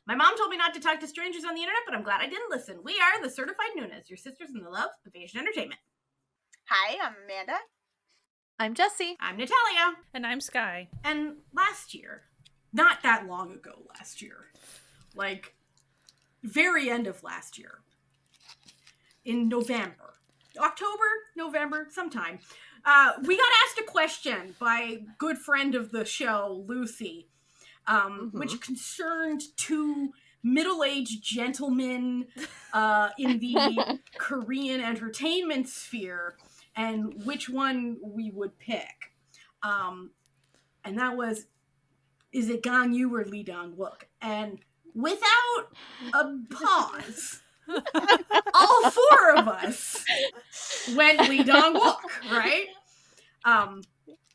My mom told me not to talk to strangers on the internet, but I'm glad I didn't listen. We are the Certified Noonas, your sisters in the love of Asian entertainment. Hi, I'm Amanda. I'm Jessie. I'm Natalia. And I'm Sky. And last year, not that long ago last year, like very end of last year, in November, sometime, we got asked a question by a good friend of the show, Lucy, which concerned two middle-aged gentlemen in the Korean entertainment sphere and which one we would pick. And that was, is it Dong Wook or Dong Wook? And without a pause, all four of us went Dong Wook, right?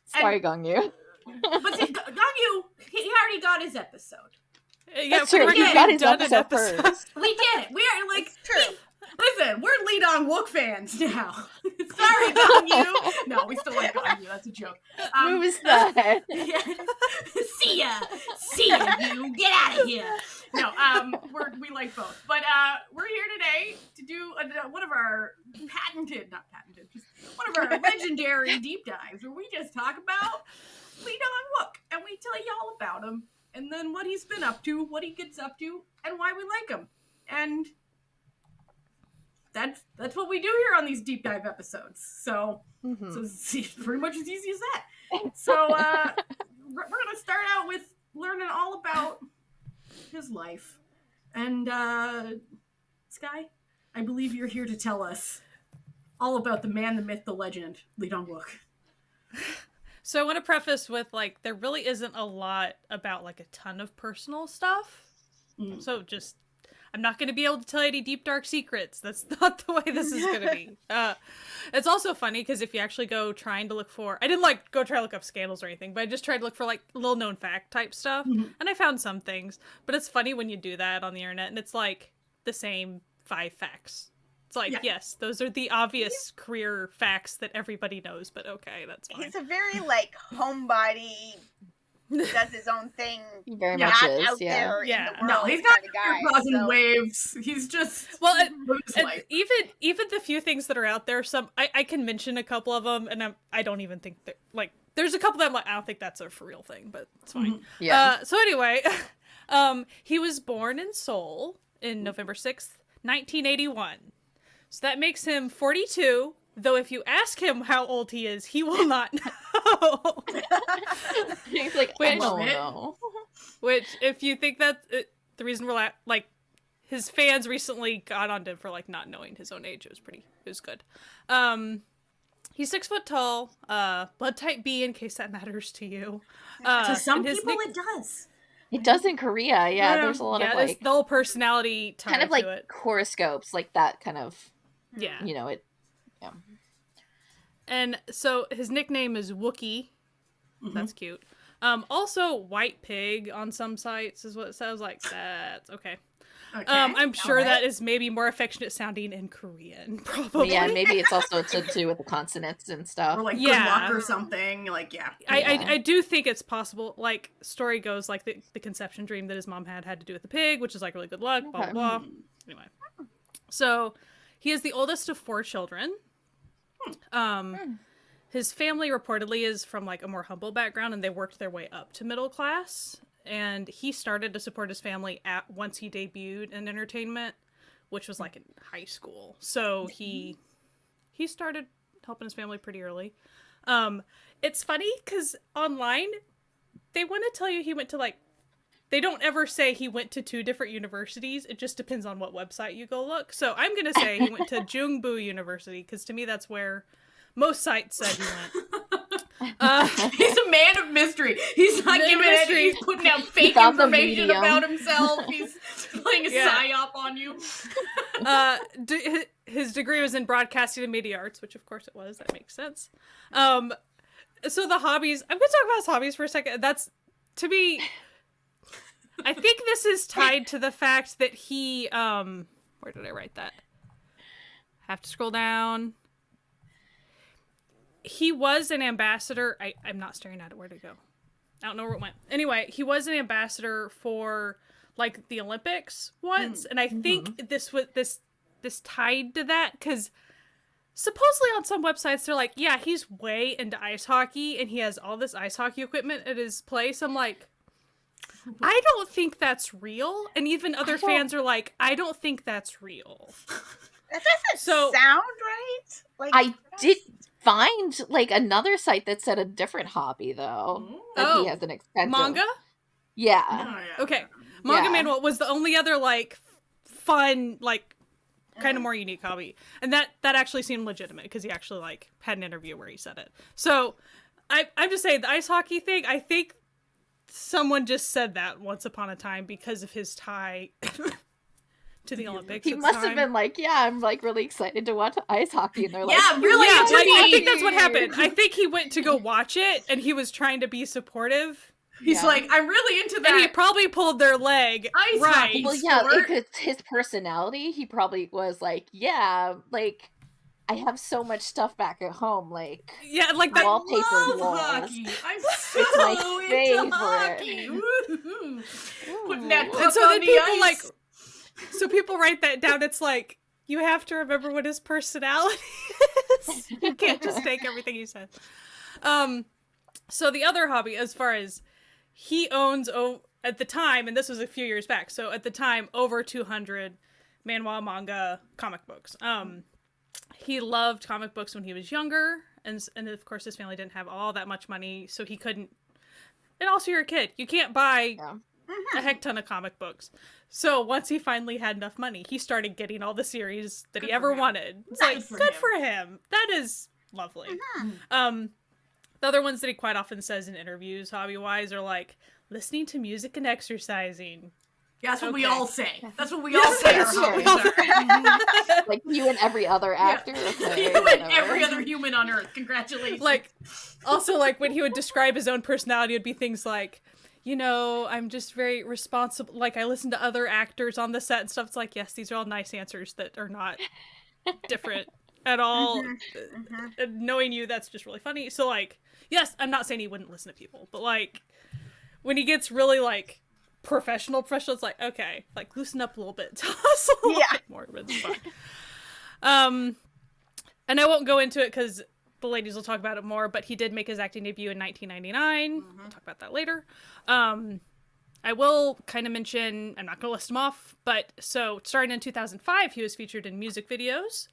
Sorry, Dong Wook. But see, Dong Wook, he already got his episode. Yeah, that's true. He got his episode first. We did it. We are like, True. Listen, we're Lee Dong Wook fans now. Sorry, Dong Wook. No, we still like Dong Wook. That's a joke. Who's that? See ya, you. Get out of here. No, we like both, but we're here today to do one of our one of our legendary deep dives where we just talk about Lee Dong Wook and we tell you all about him and then what he's been up to, what he gets up to, and why we like him. And that's what we do here on these deep dive episodes. So it's pretty much as easy as that. So we're gonna start out with learning all about his life. And Sky, I believe you're here to tell us all about the man, the myth, the legend, Lee Dong Wook. So I want to preface with, like, there really isn't a lot about, like, a ton of personal stuff. So just, I'm not going to be able to tell you any deep, dark secrets. That's not the way this is going to be. It's also funny because if you actually go trying to look for, I didn't, like, go try to look up scandals or anything, but I just tried to look for, like, little known fact type stuff. And I found some things. But it's funny when you do that on the internet and it's, like, the same 5 facts. It's like, yes, those are the obvious career facts that everybody knows, but okay, that's fine. He's a very, like, homebody, does his own thing. He very much is, out there in the world. No, he's not guy, causing waves. He's just even the few things that are out there, I can mention a couple of them, and I don't even think that, like, there's a couple that I'm like, I don't think that's a for real thing, but it's fine. So anyway, he was born in Seoul in November 6th, 1981. So that makes him 42, though if you ask him how old he is, he will not know. He's like, I don't know. Which, if you think that the reason we're like, his fans recently got on him for, like, not knowing his own age. It was good. He's 6 foot tall, blood type B in case that matters to you. To some people it does. It does in Korea, there's a lot of, like, the whole personality type kind of like to it. horoscopes, like that kind of, you know, And so his nickname is Wookie. That's cute. Also, white pig on some sites is what it sounds like. That's okay. I'm sure that is maybe more affectionate sounding in Korean, probably. Yeah, maybe it's also to do with the consonants and stuff. Or like good luck or something. Like, I do think it's possible. Like, story goes, like, the conception dream that his mom had to do with the pig, which is, like, really good luck, blah, blah, blah. Anyway. So, he is the oldest of 4 children. His family reportedly is from, like, a more humble background, and they worked their way up to middle class. And he started to support his family once he debuted in entertainment, which was, like, in high school. So he started helping his family pretty early. It's funny because online they want to tell you he went to, like, they don't ever say he went to 2 different universities. It just depends on what website you go look. So I'm gonna say he went to Jungbu University because to me that's where most sites said he went. He's a man of mystery. He's not giving it. He's putting out fake information about himself. He's playing a psyop on you. His degree was in broadcasting and media arts, which of course it was. That makes sense. So the hobbies. I'm going to talk about his hobbies for a second. That's, to me, I think this is tied to the fact that he. Where did I write that? Have to scroll down. He was an ambassador. I'm not staring at it. Where'd it go? I don't know where it went. Anyway, he was an ambassador for like the Olympics once, and I think this was this tied to that, because supposedly on some websites they're like, yeah, he's way into ice hockey and he has all this ice hockey equipment at his place. I'm like, I don't think that's real. And even other fans are like, I don't think that's real. That doesn't sound right. Like, I did find like another site that said a different hobby though. That he has an expensive manga. Yeah. Oh, yeah. Okay. Manga Man was the only other like fun, like kind of more unique hobby, and that actually seemed legitimate because he actually like had an interview where he said it. So I'm just saying the ice hockey thing, I think someone just said that once upon a time because of his tie to the Olympics. He must have been like, yeah, I'm like really excited to watch ice hockey, and they're like, yeah, really. Yeah, like, I think that's what happened. I think he went to go watch it and he was trying to be supportive. He's like, I'm really into that. And he probably pulled their leg. Ice right. hockey. Well, yeah, because his personality, he probably was like, yeah, like, I have so much stuff back at home, like, yeah, like that wallpaper walls. Hockey. I'm so It's my favorite. hockey. Putting that and puck so on then the people ice. like, so people write that down. It's like, you have to remember what his personality is. You can't just take everything he says. So the other hobby, as far as he owns, at the time, and this was a few years back, so at the time, over 200 manhwa, manga, comic books. He loved comic books when he was younger, and of course his family didn't have all that much money, so he couldn't, and also you're a kid, you can't buy a heck ton of comic books. So once he finally had enough money, he started getting all the series that he ever wanted. It's like, good for him. That is lovely. The other ones that he quite often says in interviews, hobby-wise, are like, listening to music and exercising. Yeah, that's what we all say. That's what we all say. That's what we all say. Like you and every other actor. Okay, you and every other human on Earth. Congratulations. Like, also, like, when he would describe his own personality, it would be things like, you know, I'm just very responsible. Like, I listen to other actors on the set and stuff. It's like, yes, these are all nice answers that are not different at all. And knowing you, that's just really funny. So, like, yes, I'm not saying he wouldn't listen to people, but, like, when he gets really, like, professional, it's like, okay, like, loosen up a little bit. Tell us a little bit more. But it's fine. And I won't go into it because the ladies will talk about it more, but he did make his acting debut in 1999. We'll talk about that later. I will kind of mention, I'm not going to list them off, but so starting in 2005, he was featured in music videos,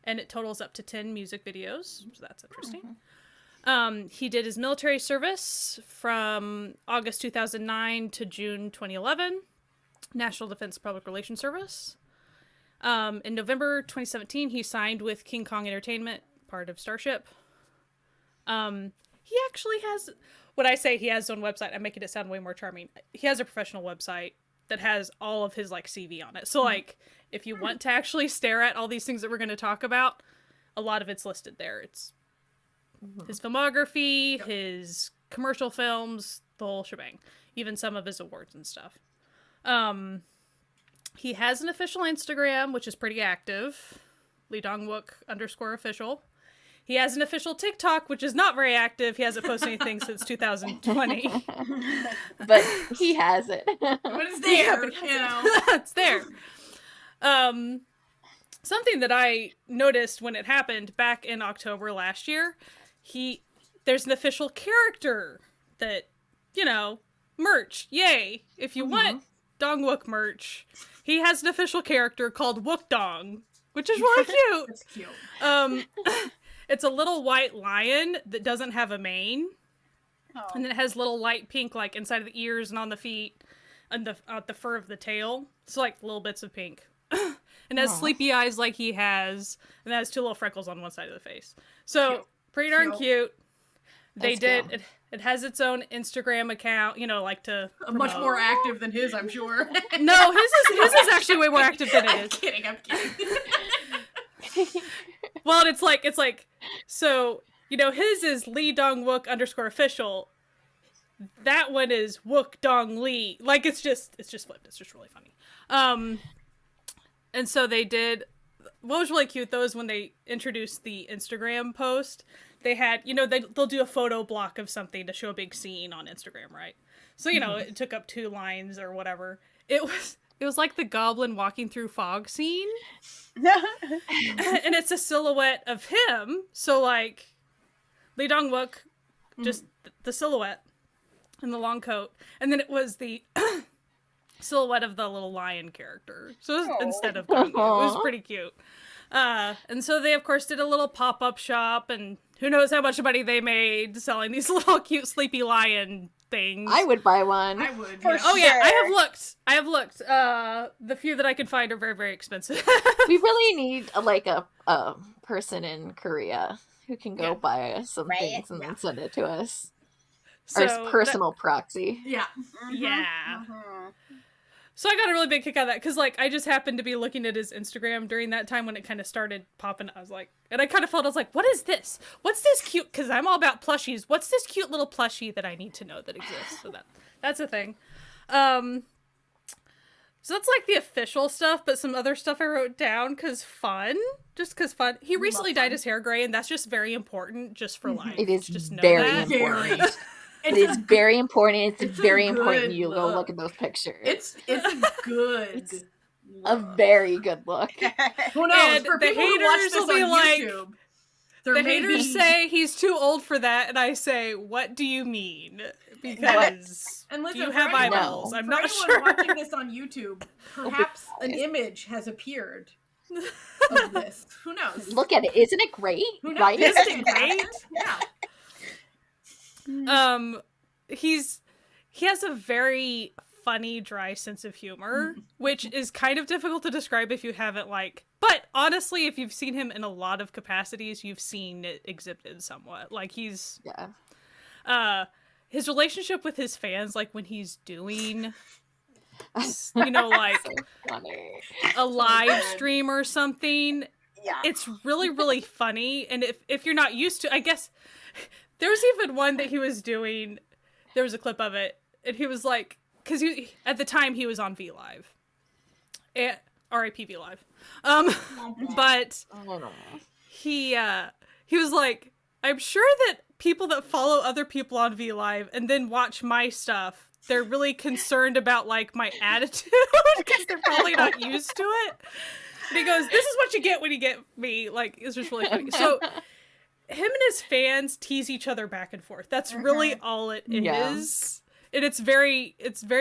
and it totals up to 10 music videos, so that's interesting. He did his military service from August 2009 to June 2011, National Defense Public Relations Service. In November 2017, he signed with King Kong Entertainment, part of Starship. He actually has, when I say he has his own website, I'm making it sound way more charming. He has a professional website that has all of his, like, CV on it. So, like, if you want to actually stare at all these things that we're going to talk about, a lot of it's listed there. It's his filmography, his commercial films, the whole shebang. Even some of his awards and stuff. He has an official Instagram, which is pretty active. Dong Wook _official. He has an official TikTok, which is not very active. He hasn't posted anything since 2020. But he has it. But it's there, you know. It's there. Something that I noticed when it happened back in October last year, there's an official character that, you know, merch. Yay. If you want Dong Wook merch, he has an official character called Wook Dong, which is really cute. It's cute. It's a little white lion that doesn't have a mane. And then it has little light pink, like, inside of the ears and on the feet and the fur of the tail. So, like, little bits of pink. And has sleepy eyes like he has. And it has 2 little freckles on one side of the face. So, pretty darn cute. They did. Cool. It has its own Instagram account, you know, like to promote. Much more active than his, I'm sure. No, his is actually way more active than it is. I'm kidding. Well, it's like, so, you know, his is Dong Wook _official. That one is Wook Dong Lee. Like, it's just flipped. It's just really funny. And so they did, what was really cute though is when they introduced the Instagram post, they had, you know, they'll do a photo block of something to show a big scene on Instagram, right? So, you know, it took up 2 lines or whatever. It was like the goblin walking through fog scene. And it's a silhouette of him. So like Lee Dong Wook, just the silhouette in the long coat. And then it was the silhouette of the little lion character. So it was, instead of Dong Wook, it was pretty cute. And so they of course did a little pop-up shop, and who knows how much money they made selling these little cute sleepy lion things. I would buy one. I would. For Yeah. sure. Oh yeah, I have looked. The few that I could find are very, very expensive. We really need a person in Korea who can go buy us some Right? things and then send it to us. So Our personal proxy. Yeah. Yeah. Mhm. So I got a really big kick out of that, because like I just happened to be looking at his Instagram during that time when it kind of started popping. I was like, and I kind of felt, I was like, what is this? What's this cute? Because I'm all about plushies. What's this cute little plushie that I need to know that exists? So that's a thing. So that's like the official stuff, but some other stuff I wrote down because fun. Just because fun. He recently dyed his hair gray, and that's just very important just for life. It is just know very that. important. It's It's a, very important. it's It's a very good important you go look. look at those pictures. it's a good a look. very good look. Who knows? And For the people who watch haters this will be on like- YouTube, there The may haters be- say he's too old for that, and I say, what do you mean? Because And listen, do you for have anyone- eyeballs? No. I'm for not anyone sure. watching this on YouTube, perhaps an image has appeared of this. Who knows? Look at it. Isn't it great? Who knows? Right? Isn't Isn't it it great? Yeah. He has a very funny, dry sense of humor, which is kind of difficult to describe if you haven't but honestly, if you've seen him in a lot of capacities, you've seen it exhibited somewhat. Like he's Yeah. his relationship with his fans, like when he's doing like So funny. a live good. stream or something, Yeah. it's really, really funny. And if you're not used to, I guess there's even one that he was doing, there was a clip of it, and he was like, because at the time he was on V Live, and RIP V Live, but Oh, no. he was like, I'm sure that people that follow other people on V Live and then watch my stuff, they're really concerned about like my attitude because they're probably not used to it. And he goes, this is what you get when you get me. Like, it's just really funny. So him and his fans tease each other back and forth. That's really all it is. Yeah. And it's very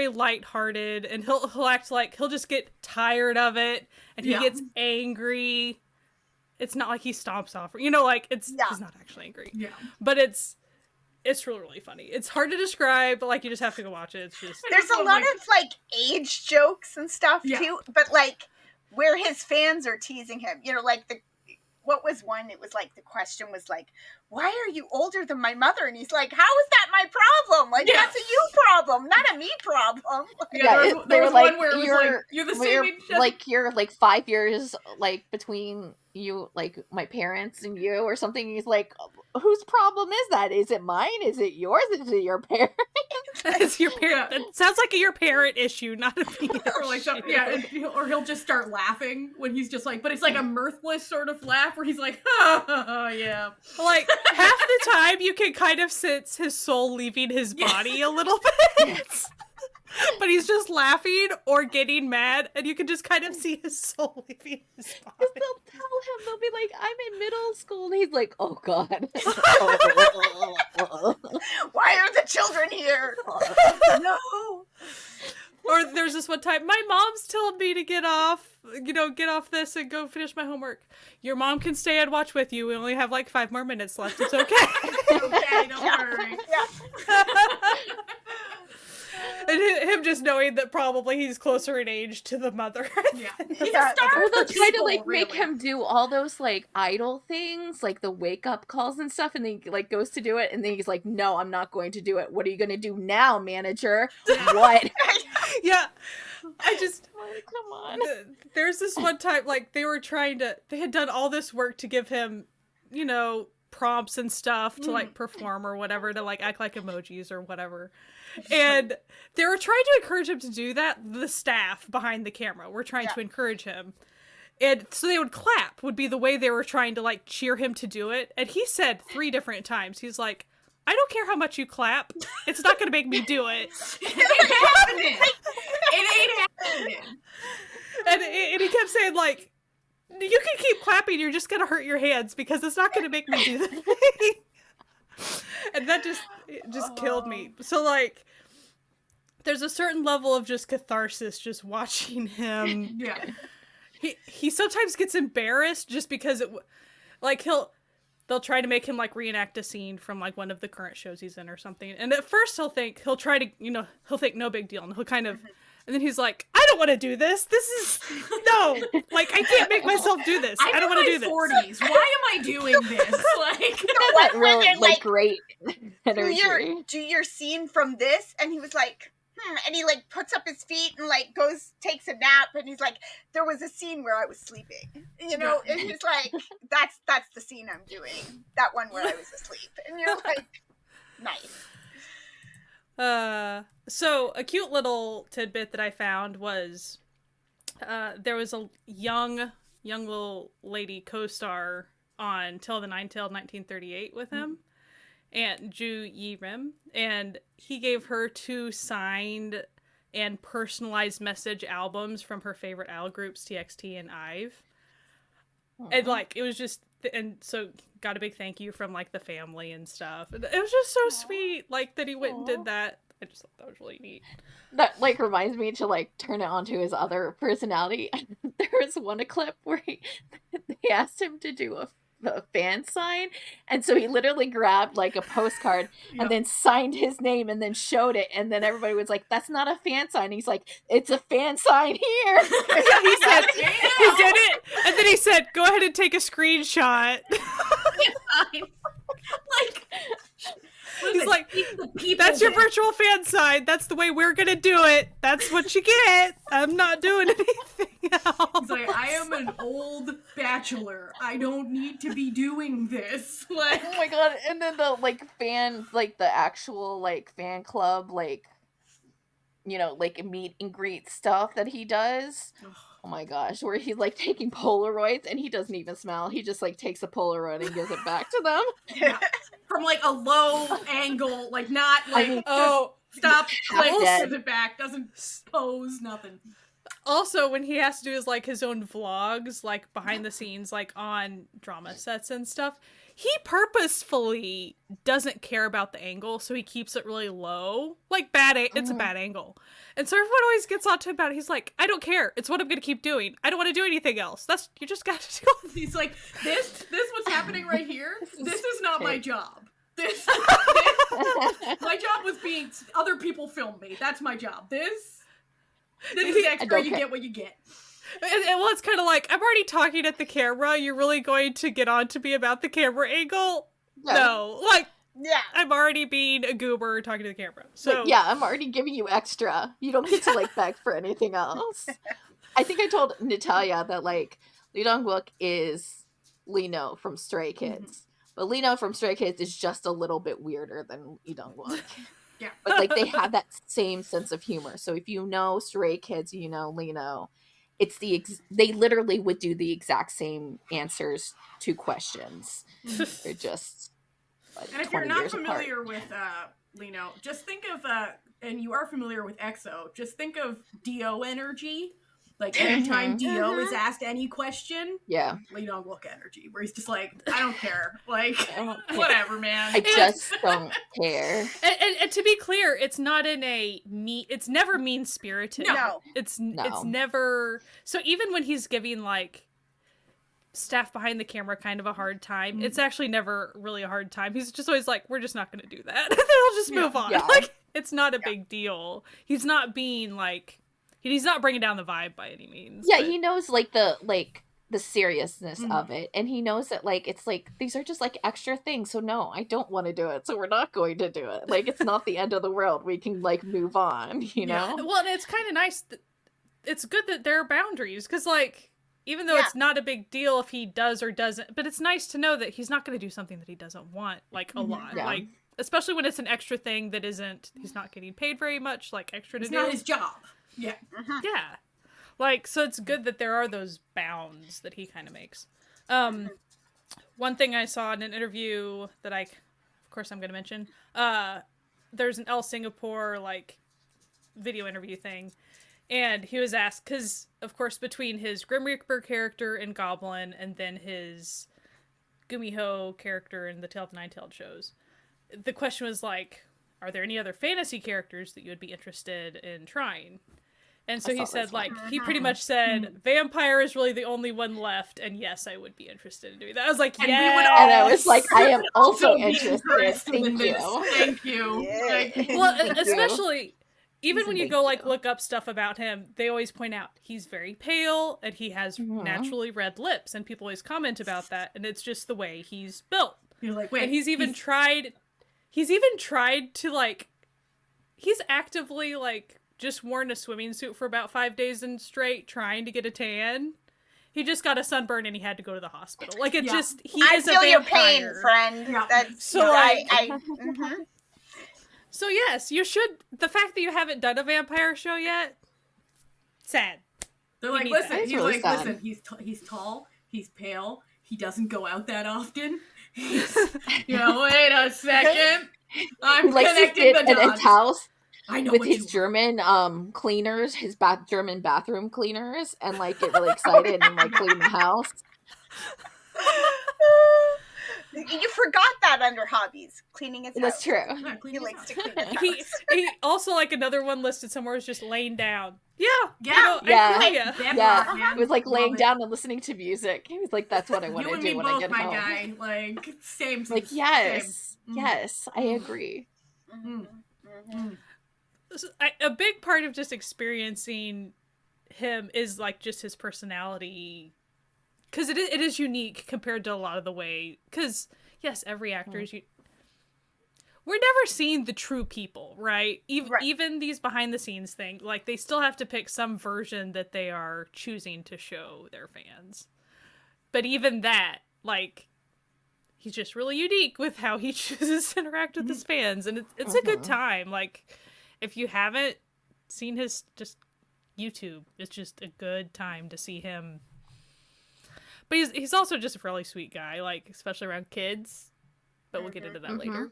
lighthearted, and he'll act like he'll just get tired of it, and he gets angry. It's not like he stomps off, he's not actually angry. Yeah. But it's really, really funny. It's hard to describe, but like you just have to go watch it. It's just There's a lot of like age jokes and stuff Yeah. too, but like where his fans are teasing him, like what was one? It was like the question was like, "Why are you older than my mother?" And he's like, "How is that my problem? Like that's a you problem, not a me problem." Yeah, there was one where it was like, you're the same age as- you're like 5 years like between you, like my parents and you or something. He's like, whose problem is that? Is it mine? Is it yours? Is it your parents? it's your parent. It sounds like your parent issue, not a me or like issue. or he'll just start laughing when he's just like, but it's like a mirthless sort of laugh where he's like, oh yeah. Like half the time you can kind of sense his soul leaving his body a little bit. But he's just laughing or getting mad, and you can just kind of see his soul leaving his body. Because they'll tell him, they'll be like, I'm in middle school, and he's like, oh god. Why are the children here? No. Or there's this one time, my mom's telling me to get off this and go finish my homework. Your mom can stay and watch with you. We only have like 5 more minutes left. It's okay. Okay, don't worry. Yeah. And him just knowing that probably he's closer in age to the mother. Yeah. Yeah. He's a star Or of they'll the try to people, like make really. him do all those like idle things, like the wake up calls and stuff, and then he like goes to do it, and then he's like, no, I'm not going to do it. What are you gonna do now, manager? What? Yeah. I just Like, come on. there's this one time, like, they had done all this work to give him, prompts and stuff to, like, perform or whatever, to, like, act like emojis or whatever. And they were trying to encourage him to do that. The staff behind the camera were trying to encourage him. And so they would clap, would be the way they were trying to, like, cheer him to do it. And he said 3 different times, he's like, I don't care how much you clap. It's not going to make me do it. It ain't happening. It ain't happening. And he kept saying, like, you can keep clapping, you're just going to hurt your hands because it's not going to make me do the thing. And that just killed me. So, like, there's a certain level of just catharsis just watching him. Yeah. He sometimes gets embarrassed just because they'll try to make him like reenact a scene from like one of the current shows he's in or something. And at first he'll think no big deal, and he'll kind of, and then he's like, I don't want to do this. This is no, like I can't make myself do this. I don't want to do this. 40s. Why am I doing this? Like That real, like, great do energy. your scene from this, and he was like, and he like puts up his feet and like takes a nap, and he's like, there was a scene where I was sleeping, and he's like, that's the scene I'm doing, that one where I was asleep, and you're like, nice. So a cute little tidbit that I found was, there was a young little lady co-star on Till the Nine-Tailed 1938 with him. And Ju Yi-rim, and he gave her 2 signed and personalized message albums from her favorite idol groups, TXT and IVE. And like, it was just, and so got a big thank you from like the family and stuff. And it was just so sweet, like that he went and did that. I just thought that was really neat. That like reminds me to like turn it onto his other personality. There was one clip where they asked him to do a fan sign, and so he literally grabbed like a postcard and then signed his name and then showed it, and then everybody was like, that's not a fan sign. And he's like, it's a fan sign here. Yeah, he said he did it, and then he said, go ahead and take a screenshot. like he's like, that's your virtual fan sign. That's the way we're gonna do it. That's what you get. I'm not doing anything else. He's like, I am an old bachelor. I don't need to be doing this. Like, Oh my god. And then the like fan, like the actual like fan club, like, like meet and greet stuff that he does. Oh my gosh, where he's like taking Polaroids and he doesn't even smile. He just like takes a Polaroid and gives it back to them. yeah. From like a low angle, like not like, Oh, stop, like, dead. gives it back, doesn't pose, nothing. also, when he has to do his own vlogs, like behind the scenes, like on drama sets and stuff, he purposefully doesn't care about the angle, so he keeps it really low. Like it's a bad angle. And so everyone always gets on to him about it. He's like, I don't care. It's what I'm gonna keep doing. I don't want to do anything else. You just gotta do it. He's like, this what's happening right here, this is not my job. This my job was being, other people film me. That's my job. This is extra, you get what you get. And well, it's kind of like, I'm already talking at the camera. You're really going to get on to me about the camera angle? Yeah. No. Like, Yeah. I'm already being a goober talking to the camera. So Like, yeah, I'm already giving you extra. You don't get to like beg for anything else. I think I told Natalia that like Lee Dong Wook is Lino from Stray Kids. But Lino from Stray Kids is just a little bit weirder than Lee Dong Wook. Yeah. But like they have that same sense of humor. So if you know Stray Kids, you know Lino. It's they literally would do the exact same answers to questions. They're just like And if 20 you're not years familiar apart. with Lino, just think of and you are familiar with EXO, just think of Dio energy. Like anytime Dio is asked any question, Yeah. Lee Dong Wook energy, where he's just like, I don't care. Like, I don't care. whatever, man. I just don't care. And to be clear, it's not in a it's never mean spirited. No. It's No. never. So even when he's giving like staff behind the camera kind of a hard time, it's actually never really a hard time. He's just always like, we're just not going to do that. They'll just move on. Yeah. Like, it's not a big deal. He's not being like, he's not bringing down the vibe by any means. Yeah, but- he knows like the seriousness of it, and he knows that like it's like these are just like extra things. So no, I don't want to do it. So we're not going to do it. Like it's not the end of the world. We can like move on. You know. Well, and it's kind of nice. It's good that there are boundaries because, like, even though it's not a big deal if he does or doesn't, but it's nice to know that he's not going to do something that he doesn't want, like, a lot. Yeah. Like, especially when it's an extra thing that isn't, he's not getting paid very much, like, extra to It's do. not his job. Yeah. Yeah. Like, so it's good that there are those bounds that he kind of makes. One thing I saw in an interview that I, of course I'm going to mention. There's an El Singapore like video interview thing, and he was asked, because of course between his Grim Reaper character in Goblin and then his Gumiho character in the Tale of the Nine-Tailed shows, the question was like, are there any other fantasy characters that you would be interested in trying? And so he said, like, he pretty much said, vampire is really the only one left, and yes, I would be interested in doing that. I was like, And yes! we would And I was like, I am also be interested. in Thank this. you. Thank you. Yeah. Thank you. Well, Thank you. especially, even when you Thank go, like, you. look up stuff about him, they always point out he's very pale, and he has naturally red lips, and people always comment about that, and it's just the way he's built. You're like, wait. And he's even tried to, like, he's actively, like, just worn a swimming suit for about 5 days and straight, trying to get a tan. He just got a sunburn and he had to go to the hospital. Like, it just, he I is a feel vampire. your pain, friend. Yeah. That's So, like- mhm. So yes, you should, the fact that you haven't done a vampire show yet, sad. They're You like, need listen. that. It's He's really like, sad. listen. He's tall. He's pale. He doesn't go out that often. He's, wait a second. I'm He likes to connecting sit the in his dots. house I know with what his you want. German cleaners, his German bathroom cleaners, and like get really excited and like clean the house. You forgot that under hobbies, cleaning his That's house. true. Yeah, clean He his likes house. to clean his He, house. he also, like, another one listed somewhere is just laying down. Yeah. Yeah. Yeah. I feel ya. Damn Yeah, right, man. it was like laying Love it. down and listening to music. He was like, "That's what I want You to and do me when I both, get my home." guy. Like, same. Like, same. yes, Mm. yes, I agree. Mhm. Mm. A big part of just experiencing him is, like, just his personality. Because it is unique compared to a lot of the way. Because, yes, every actor is... We're never seeing the true people, right? Even these behind-the-scenes things, like, they still have to pick some version that they are choosing to show their fans. But even that, like, he's just really unique with how he chooses to interact with his fans. And it's a good time. Like, if you haven't seen his just YouTube, it's just a good time to see him. But he's also just a really sweet guy, like, especially around kids. But we'll get into that later.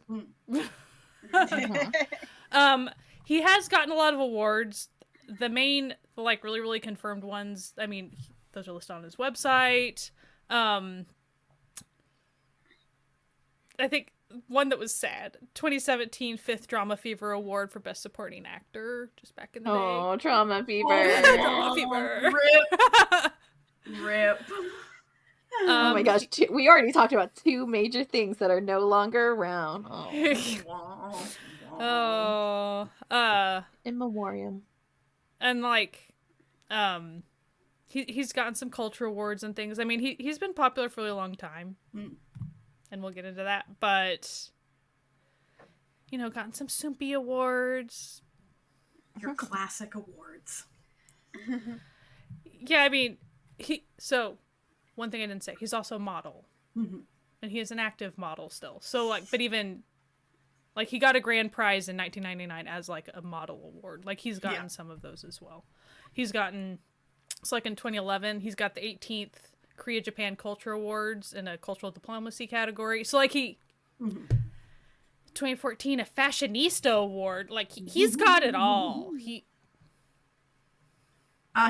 He has gotten a lot of awards. The main, like, really, really confirmed ones, I mean, those are listed on his website. I think one that was sad, 2017 Fifth Drama Fever Award for Best Supporting Actor, just back in the day. Oh, trauma fever. Drama Fever. Rip. Oh my gosh, we already talked about two major things that are no longer around. Oh. In memoriam. And, like, he's gotten some culture awards and things. I mean, he's been popular for a really long time. And we'll get into that. But, gotten some Soompi awards. Your classic awards. Yeah, I mean, one thing I didn't say, he's also a model. And he is an active model still. So, like, but even, like, he got a grand prize in 1999 as, like, a model award. Like, he's gotten some of those as well. He's gotten, it's like in 2011, he's got the 18th Korea Japan Culture Awards in a cultural diplomacy category. So, like, 2014, a fashionista award. Like, he's got it all.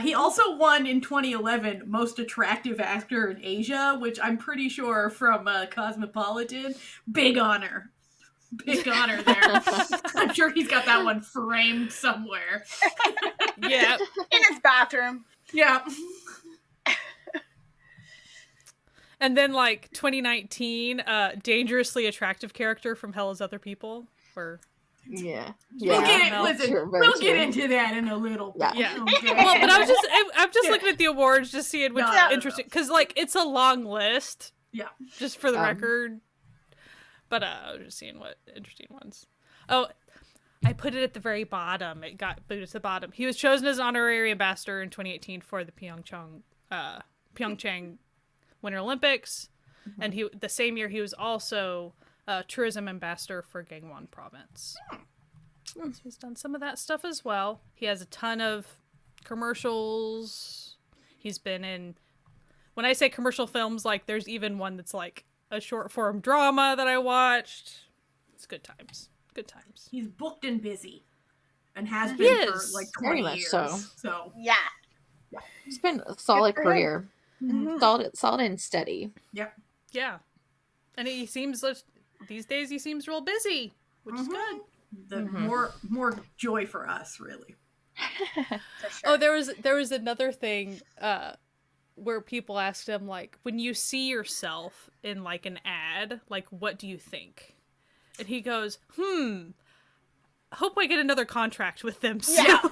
He also won in 2011 Most Attractive Actor in Asia, which I'm pretty sure from Cosmopolitan. Big honor. Big honor there. I'm sure he's got that one framed somewhere. Yeah. In his bathroom. Yeah. And then, like, 2019, dangerously attractive character from Hell is Other People. Yeah. We'll get it. Listen, True, we'll true. get into that in a little bit. Yeah. Okay. Well, but I'm just looking at the awards, just seeing what's No. interesting. Because, like, it's a long list. Yeah. Just for the record. But I was just seeing what interesting ones. Oh, I put it at the very bottom. It got booted to the bottom. He was chosen as honorary ambassador in 2018 for the Pyeongchang Winter Olympics. And the same year he was also tourism ambassador for Gangwon province. So he's done some of that stuff as well. He has a ton of commercials. He's been in, when I say commercial films, like, there's even one that's like a short form drama that I watched. It's good times. Good times. He's booked and busy, and has been for like Very 20 much years. so. Yeah. It's been a solid Good for him. career. Mhm. Solid and steady. Yep. Yeah. And he seems, these days he seems real busy, which is good. The Mhm. more joy for us, really. For sure. Oh, there was another thing where people asked him, like, when you see yourself in like an ad, like, what do you think? And he goes, hope I get another contract with them soon. Yeah. I'm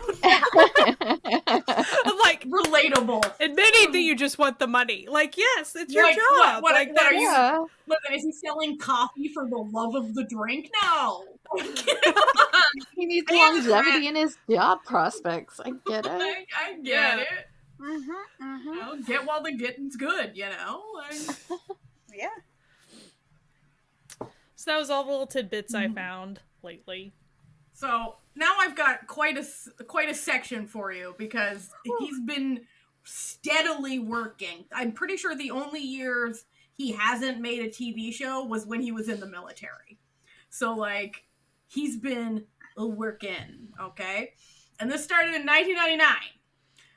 like, Relatable. admitting that you just want the money. Like, yes, it's your Like, job. what like, are you? Yeah. Look, is he selling coffee for the love of the drink? No. He needs I am longevity in his job prospects. I get it. I get Yeah. it. Mm-hmm. You know, get while the getting's good, you know? Yeah. So that was all the little tidbits I found lately. So now I've got quite a section for you because he's been steadily working. I'm pretty sure the only years he hasn't made a TV show was when he was in the military. So, like, he's been working, okay? And this started in 1999,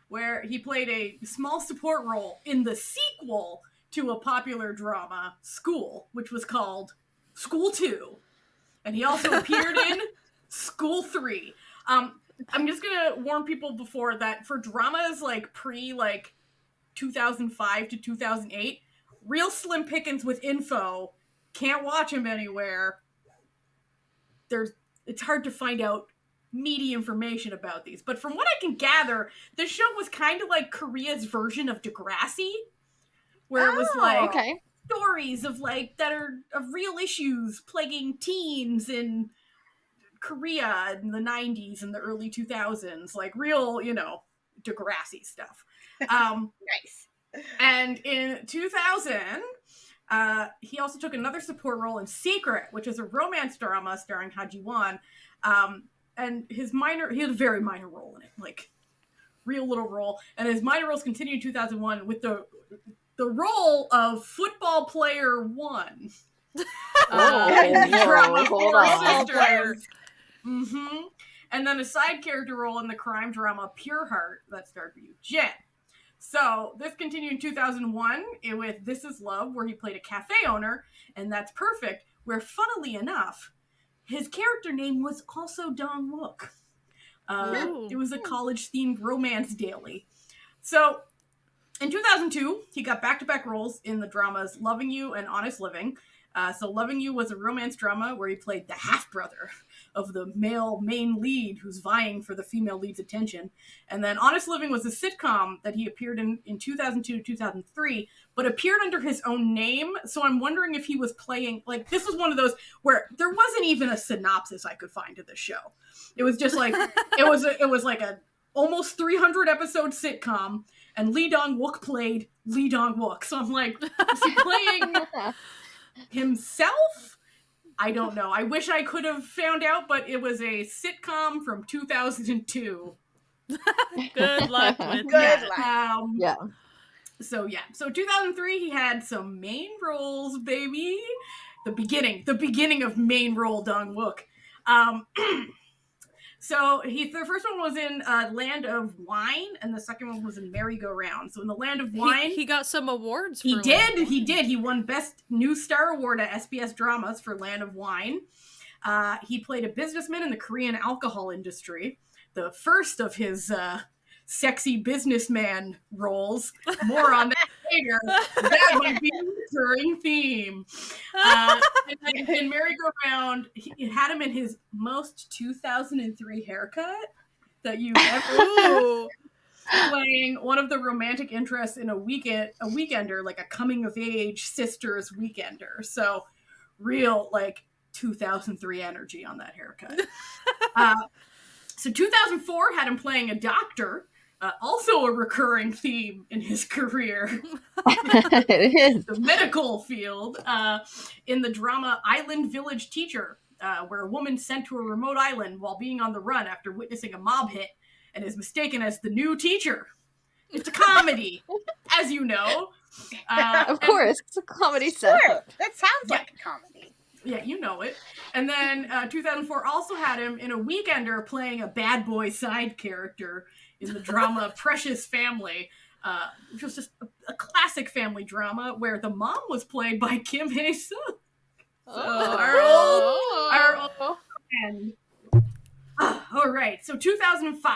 where he played a small support role in the sequel to a popular drama, School, which was called School 2. And he also appeared in School 3. I'm just gonna warn people before that for dramas like pre 2005 to 2008, real slim pickings with info. Can't watch him anywhere. It's hard to find out meaty information about these. But from what I can gather, this show was kind of like Korea's version of Degrassi, where it was like Okay. stories of that are of real issues plaguing teens in Korea in the 90s and the early 2000s, like real, Degrassi stuff. Nice. And in 2000, he also took another support role in Secret, which is a romance drama starring Ha Ji-won. And he had a very minor role in it, like real little role. And his minor roles continued in 2001 with the role of football player 1. Drama hold Four on. Sisters. And then a side character role in the crime drama Pure Heart that starred Ryu Jin. So this continued in 2001 with This Is Love, where he played a cafe owner, and That's Perfect, where, funnily enough, his character name was also Dong Wook. It was a college-themed romance daily. So in 2002, he got back-to-back roles in the dramas Loving You and Honest Living. So Loving You was a romance drama where he played the half-brother of the male main lead who's vying for the female lead's attention. And then Honest Living was a sitcom that he appeared in 2002 to 2003, but appeared under his own name. So I'm wondering if he was playing, this was one of those where there wasn't even a synopsis I could find to the show. It was just like, it was like a almost 300 episode sitcom, and Lee Dong-wook played Lee Dong-wook. So I'm like, is he playing himself? I don't know. I wish I could have found out, but it was a sitcom from 2002. Good luck with Good that. luck. Yeah. So 2003 he had some main roles, baby. The beginning of main role Dong Wook. So the first one was in Land of Wine, and the second one was in Merry Go Round. So in the Land of Wine, he got some awards. He did. He won Best New Star Award at SBS Dramas for Land of Wine. He played a businessman in the Korean alcohol industry, the first of his sexy businessman roles. More on that later. That might be a recurring theme. In Merry Go Round, he had him in his most 2003 haircut that you've ever playing one of the romantic interests in a weekender, like a coming of age sisters weekender. So real 2003 energy on that haircut. So 2004 had him playing a doctor, also a recurring theme in his career. It is. The medical field, in the drama Island Village Teacher, where a woman sent to a remote island while being on the run after witnessing a mob hit and is mistaken as the new teacher. It's a comedy, as you know. Of course, it's a comedy set. Sure. That sounds like a comedy. Yeah, you know it. And then 2004 also had him in A Weekender playing a bad boy side character in the drama Precious Family, which was just a classic family drama where the mom was played by Kim Hae-sung. So our old friend. All right, so 2005,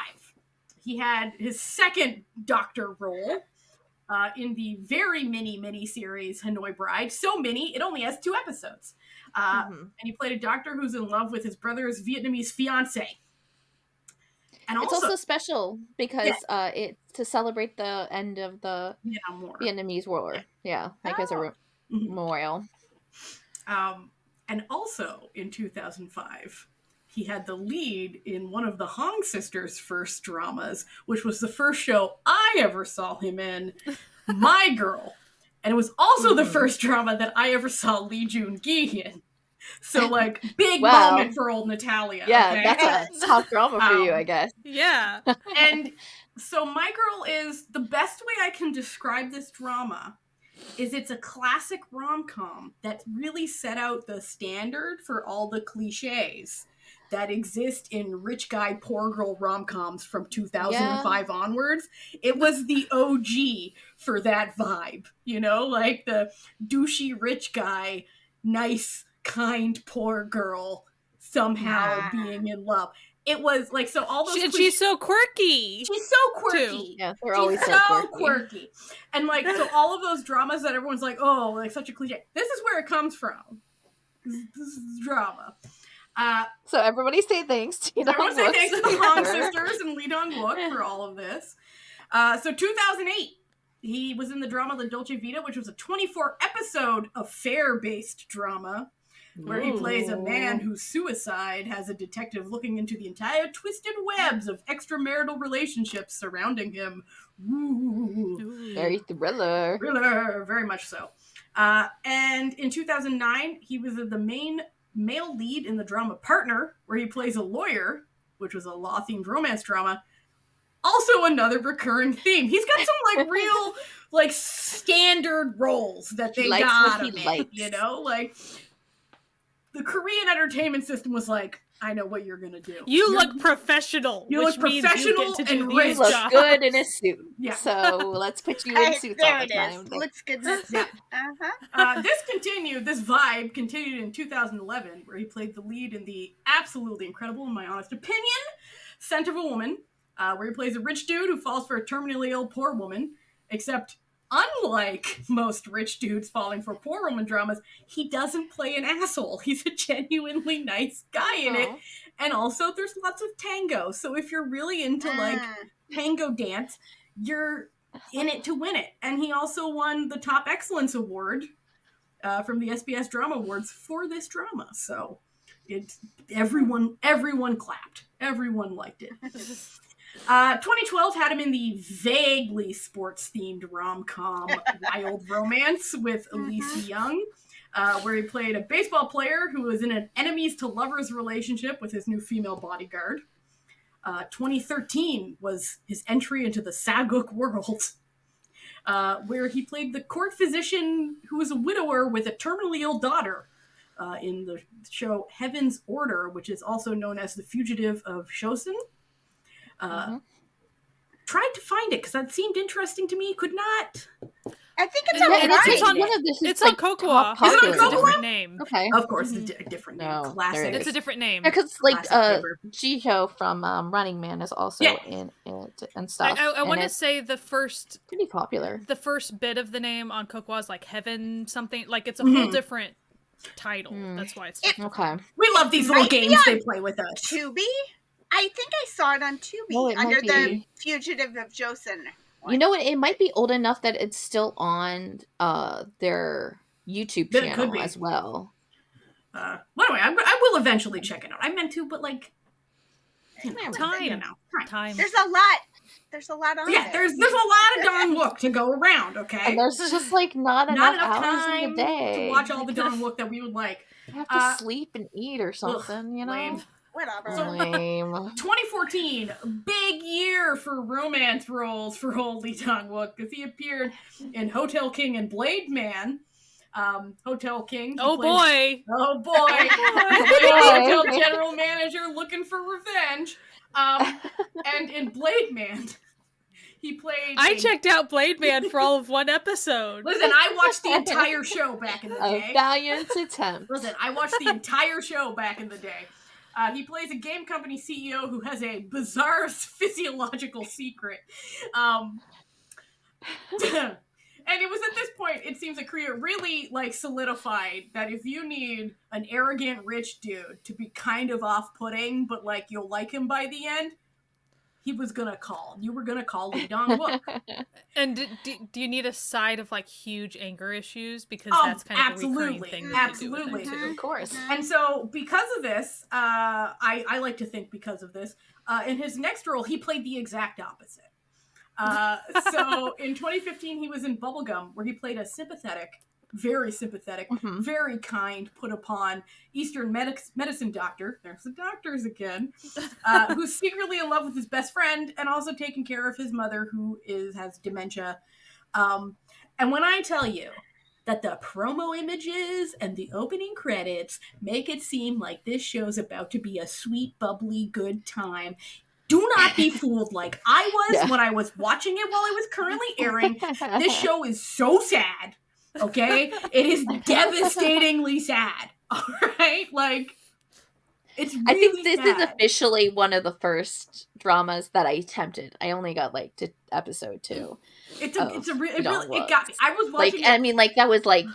he had his second Doctor role in the very mini series Hanoi Bride. So mini, it only has 2 episodes. And he played a doctor who's in love with his brother's Vietnamese fiance. And it's also special because it's to celebrate the end of the Vietnamese War. Yeah, like as a memorial. And also in 2005, he had the lead in one of the Hong sisters' first dramas, which was the first show I ever saw him in, My Girl. And it was also the first drama that I ever saw Lee Joon-gi in. So, like, big moment for old Natalia. Yeah, okay? that's a top drama for you, I guess. Yeah. And so My Girl is, the best way I can describe this drama is it's a classic rom-com that really set out the standard for all the cliches that exist in rich guy, poor girl rom-coms from 2005 onwards. It was the OG for that vibe, you know, like the douchey rich guy, nice, kind, poor girl somehow being in love. It was like, so all those she's so quirky. She's so quirky. Too. Yeah, they're always so quirky. And like, so all of those dramas that everyone's like, oh, like such a cliche. This is where it comes from. This is drama. So everybody say thanks to everyone say thanks to the Hong sisters and Lee Dong Wook for all of this. So 2008, he was in the drama La Dolce Vita, which was a 24-episode affair-based drama where he plays a man whose suicide has a detective looking into the entire twisted webs of extramarital relationships surrounding him. Ooh. Very thriller. Thriller, very much so. And in 2009, he was the main male lead in the drama Partner, where he plays a lawyer, which was a law-themed romance drama. Also another recurring theme. He's got some like real like standard roles that they got him in, you know? Like the Korean entertainment system was like, I know what you're gonna do. You look professional. You look professional and rich. You look good in a suit. Yeah. So let's put you in suits all the time. Looks good. Yeah. This vibe continued in 2011, where he played the lead in the absolutely incredible, in my honest opinion, Scent of a Woman, where he plays a rich dude who falls for a terminally ill poor woman, except unlike most rich dudes falling for poor woman dramas, he doesn't play an asshole. He's a genuinely nice guy in it. And also there's lots of tango. So if you're really into like tango dance, you're in it to win it. And he also won the Top Excellence Award from the SBS Drama Awards for this drama. So everyone clapped. Everyone liked it. 2012 had him in the vaguely sports-themed rom-com Wild Romance with Elise Young, where he played a baseball player who was in an enemies-to-lovers relationship with his new female bodyguard. 2013 was his entry into the Saguk world, where he played the court physician who was a widower with a terminally ill daughter in the show Heaven's Order, which is also known as The Fugitive of Chosin. Tried to find it because that seemed interesting to me. Could not. I think it's on It's on Cocoa. It's a different name. Okay. Of course, it's a different name. Classic. It's a different name. Because like Ji-ho from Running Man is also in it and stuff. I want to say the first pretty popular. The first bit of the name on Cocoa is like Heaven something. Like it's a whole different title. That's why it's okay. We love these little games they play with us. Tubi? I think I saw it on Tubi under the Fugitive of Joseon. You know what? It might be old enough that it's still on their YouTube channel as well. Well, anyway, I will eventually check it out. I meant to, but like time. There's a lot. There's a lot on there. There's a lot of Dong Wook to go around. Okay, and there's just like not enough hours in the day to watch all the Dong Wook that we would like. You have to sleep and eat or something, you know. Lame. Whatever. So, 2014, big year for romance roles for old Lee Dong Wook because he appeared in Hotel King and Blade Man, Hotel King. He Oh played- boy! Oh boy! He played Hotel General Manager looking for revenge. And in Blade Man, he played. I checked out Blade Man for all of one episode. Listen, I watched the entire show back in the day. A valiant attempt. Listen, I watched the entire show back in the day. He plays a game company CEO who has a bizarre physiological secret. And it was at this point, it seems that Korea really, like, solidified that if you need an arrogant rich dude to be kind of off-putting, but, like, you'll like him by the end, he was gonna call. You were gonna call Lee Dong Wook. And do you need a side of, like, huge anger issues? Because Oh, that's kind of absolutely. a recurring thing. Absolutely. That you do with it, Of course. And so, because of this, I like to think because of this, in his next role, he played the exact opposite. So, in 2015, he was in Bubblegum, where he played a very sympathetic, very kind, put upon Eastern medicine doctor, there's the doctors again, who's secretly in love with his best friend and also taking care of his mother, who has dementia. And when I tell you that the promo images and the opening credits make it seem like this show's about to be a sweet, bubbly, good time, do not be fooled like I was when I was watching it while it was currently airing. This show is so sad, okay? It is devastatingly sad, all right? Like, it's really I think this is sad. officially one of the first dramas that I attempted. I only got, like, to episode 2. It Dong got me. I was watching Like, I mean, like, that was, like,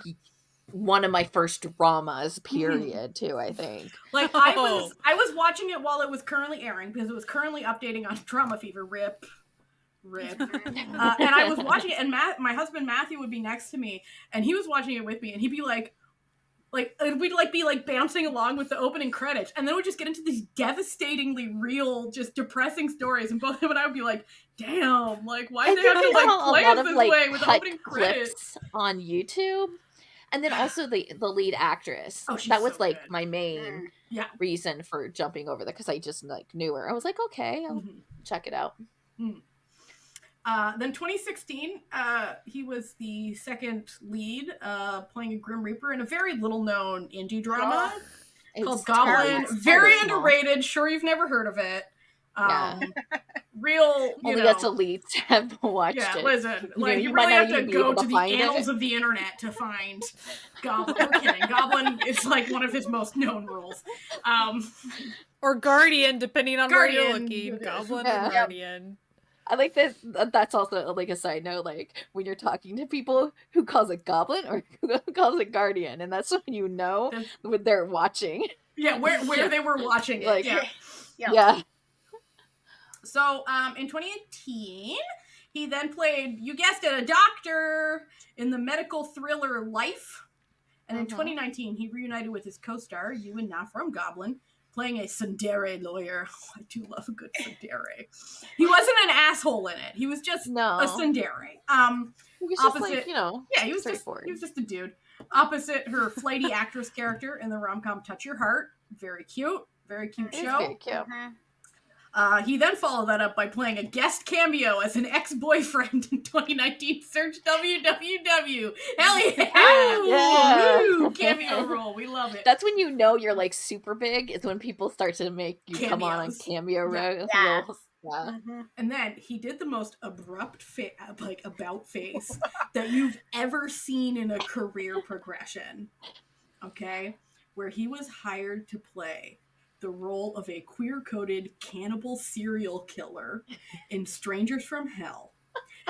one of my first dramas, period, too, I think. Like, I was watching it while it was currently airing because it was currently updating on Drama Fever. Rip. And I was watching it, and my husband Matthew would be next to me, and he was watching it with me, and he'd be like, we'd like be like bouncing along with the opening credits, and then we'd just get into these devastatingly real, just depressing stories, and both him and I would be like, "Damn, like why do they have to like play it this way with the opening credits on YouTube?" And then also the lead actress. Oh, she's that was so like good. my main reason for jumping over there, because I just like knew her. I was like, okay, I'll check it out. Then 2016, he was the second lead, playing a Grim Reaper in a very little known indie drama called Goblin. Very underrated. Sure, you've never heard of it. Real, only us elites have watched it. Yeah, listen, like you you might really not have to even be go able to to the find it. annals of the internet to find Goblin. We're kidding. Goblin is like one of his most known roles. Or Guardian, depending on where you're Guardian, looking. Goblin yeah. and Guardian. I like that. That's also like a side note. Like when you're talking to people who calls it Goblin or who calls it Guardian, and that's when you know when they're watching. Yeah, where they were watching it. Like, yeah. So, in 2018, he then played, you guessed it, a doctor in the medical thriller Life. And in 2019, he reunited with his co-star, Ewan Na from Goblin, playing a tsundere lawyer. Oh, I do love a good tsundere. He wasn't an asshole in it. He was just a tsundere. He was opposite, just like, you know, he was just a dude. Opposite her flighty actress character in the rom-com Touch Your Heart. Very cute show. Very cute. He then followed that up by playing a guest cameo as an ex-boyfriend in 2019 Search WWW. Hell yeah! Woo! Cameo role. We love it. That's when you know you're like super big, is when people start to make you come on cameo roles. Yeah. And then he did the most abrupt about face that you've ever seen in a career progression. Okay? Where he was hired to play the role of a queer-coded cannibal serial killer in Strangers from Hell.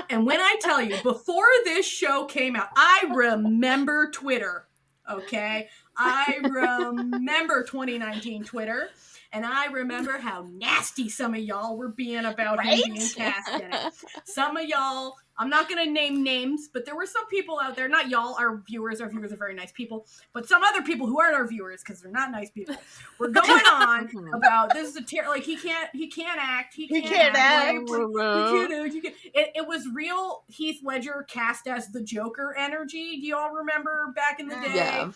And when I tell you, before this show came out, I remember Twitter, okay? I remember 2019 Twitter, and I remember how nasty some of y'all were being about him being cast in it. Some of y'all, I'm not going to name names, but there were some people out there, not y'all, our viewers are very nice people, but some other people who aren't our viewers, because they're not nice people, were going on about, this is a like, he can't act, he can't act. It was real Heath Ledger cast as the Joker energy. Do y'all remember back in the day? Yeah.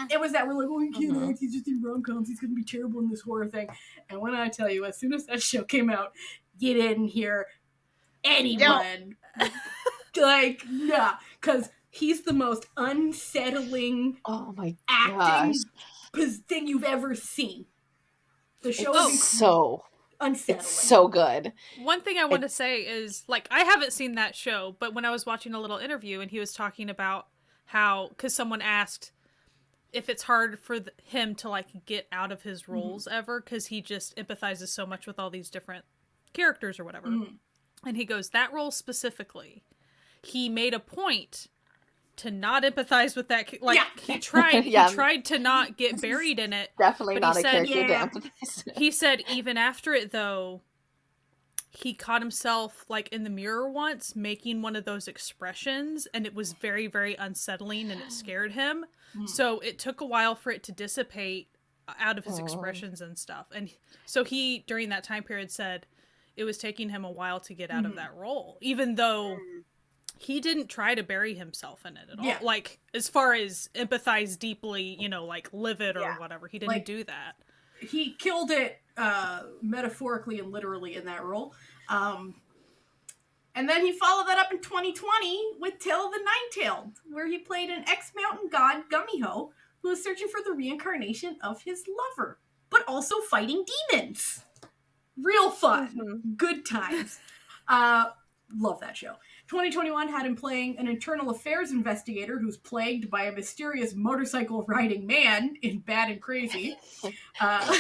It was that we're like, oh, he can't act, he's just in rom-coms, he's going to be terrible in this horror thing. And when I tell you, as soon as that show came out, you didn't hear anyone like, nah, because he's the most unsettling Oh my acting gosh. thing you've ever seen. The show It's is so unsettling. it's so good. One thing I want to say is, like, I haven't seen that show, but when I was watching a little interview and he was talking about how, because someone asked if it's hard for him to, like, get out of his roles ever, because he just empathizes so much with all these different characters or whatever. And he goes, that role specifically, he made a point to not empathize with that. Like, he tried he tried to not get buried in it. Definitely but not he a said, character to empathize with. He said even after it, though, he caught himself, like, in the mirror once making one of those expressions, and it was very, very unsettling, and it scared him. So it took a while for it to dissipate out of his expressions and stuff. And so he, during that time period, said it was taking him a while to get out of that role, even though he didn't try to bury himself in it at all. Like, as far as empathize deeply, you know, like, live it or whatever. He didn't do that. He killed it metaphorically and literally in that role. And then he followed that up in 2020 with Tale of the Nine-Tailed, where he played an ex-mountain god, Gummyho, who is searching for the reincarnation of his lover, but also fighting demons. Real fun. Good times. Love that show. 2021 had him playing an internal affairs investigator who's plagued by a mysterious motorcycle-riding man in Bad and Crazy. That's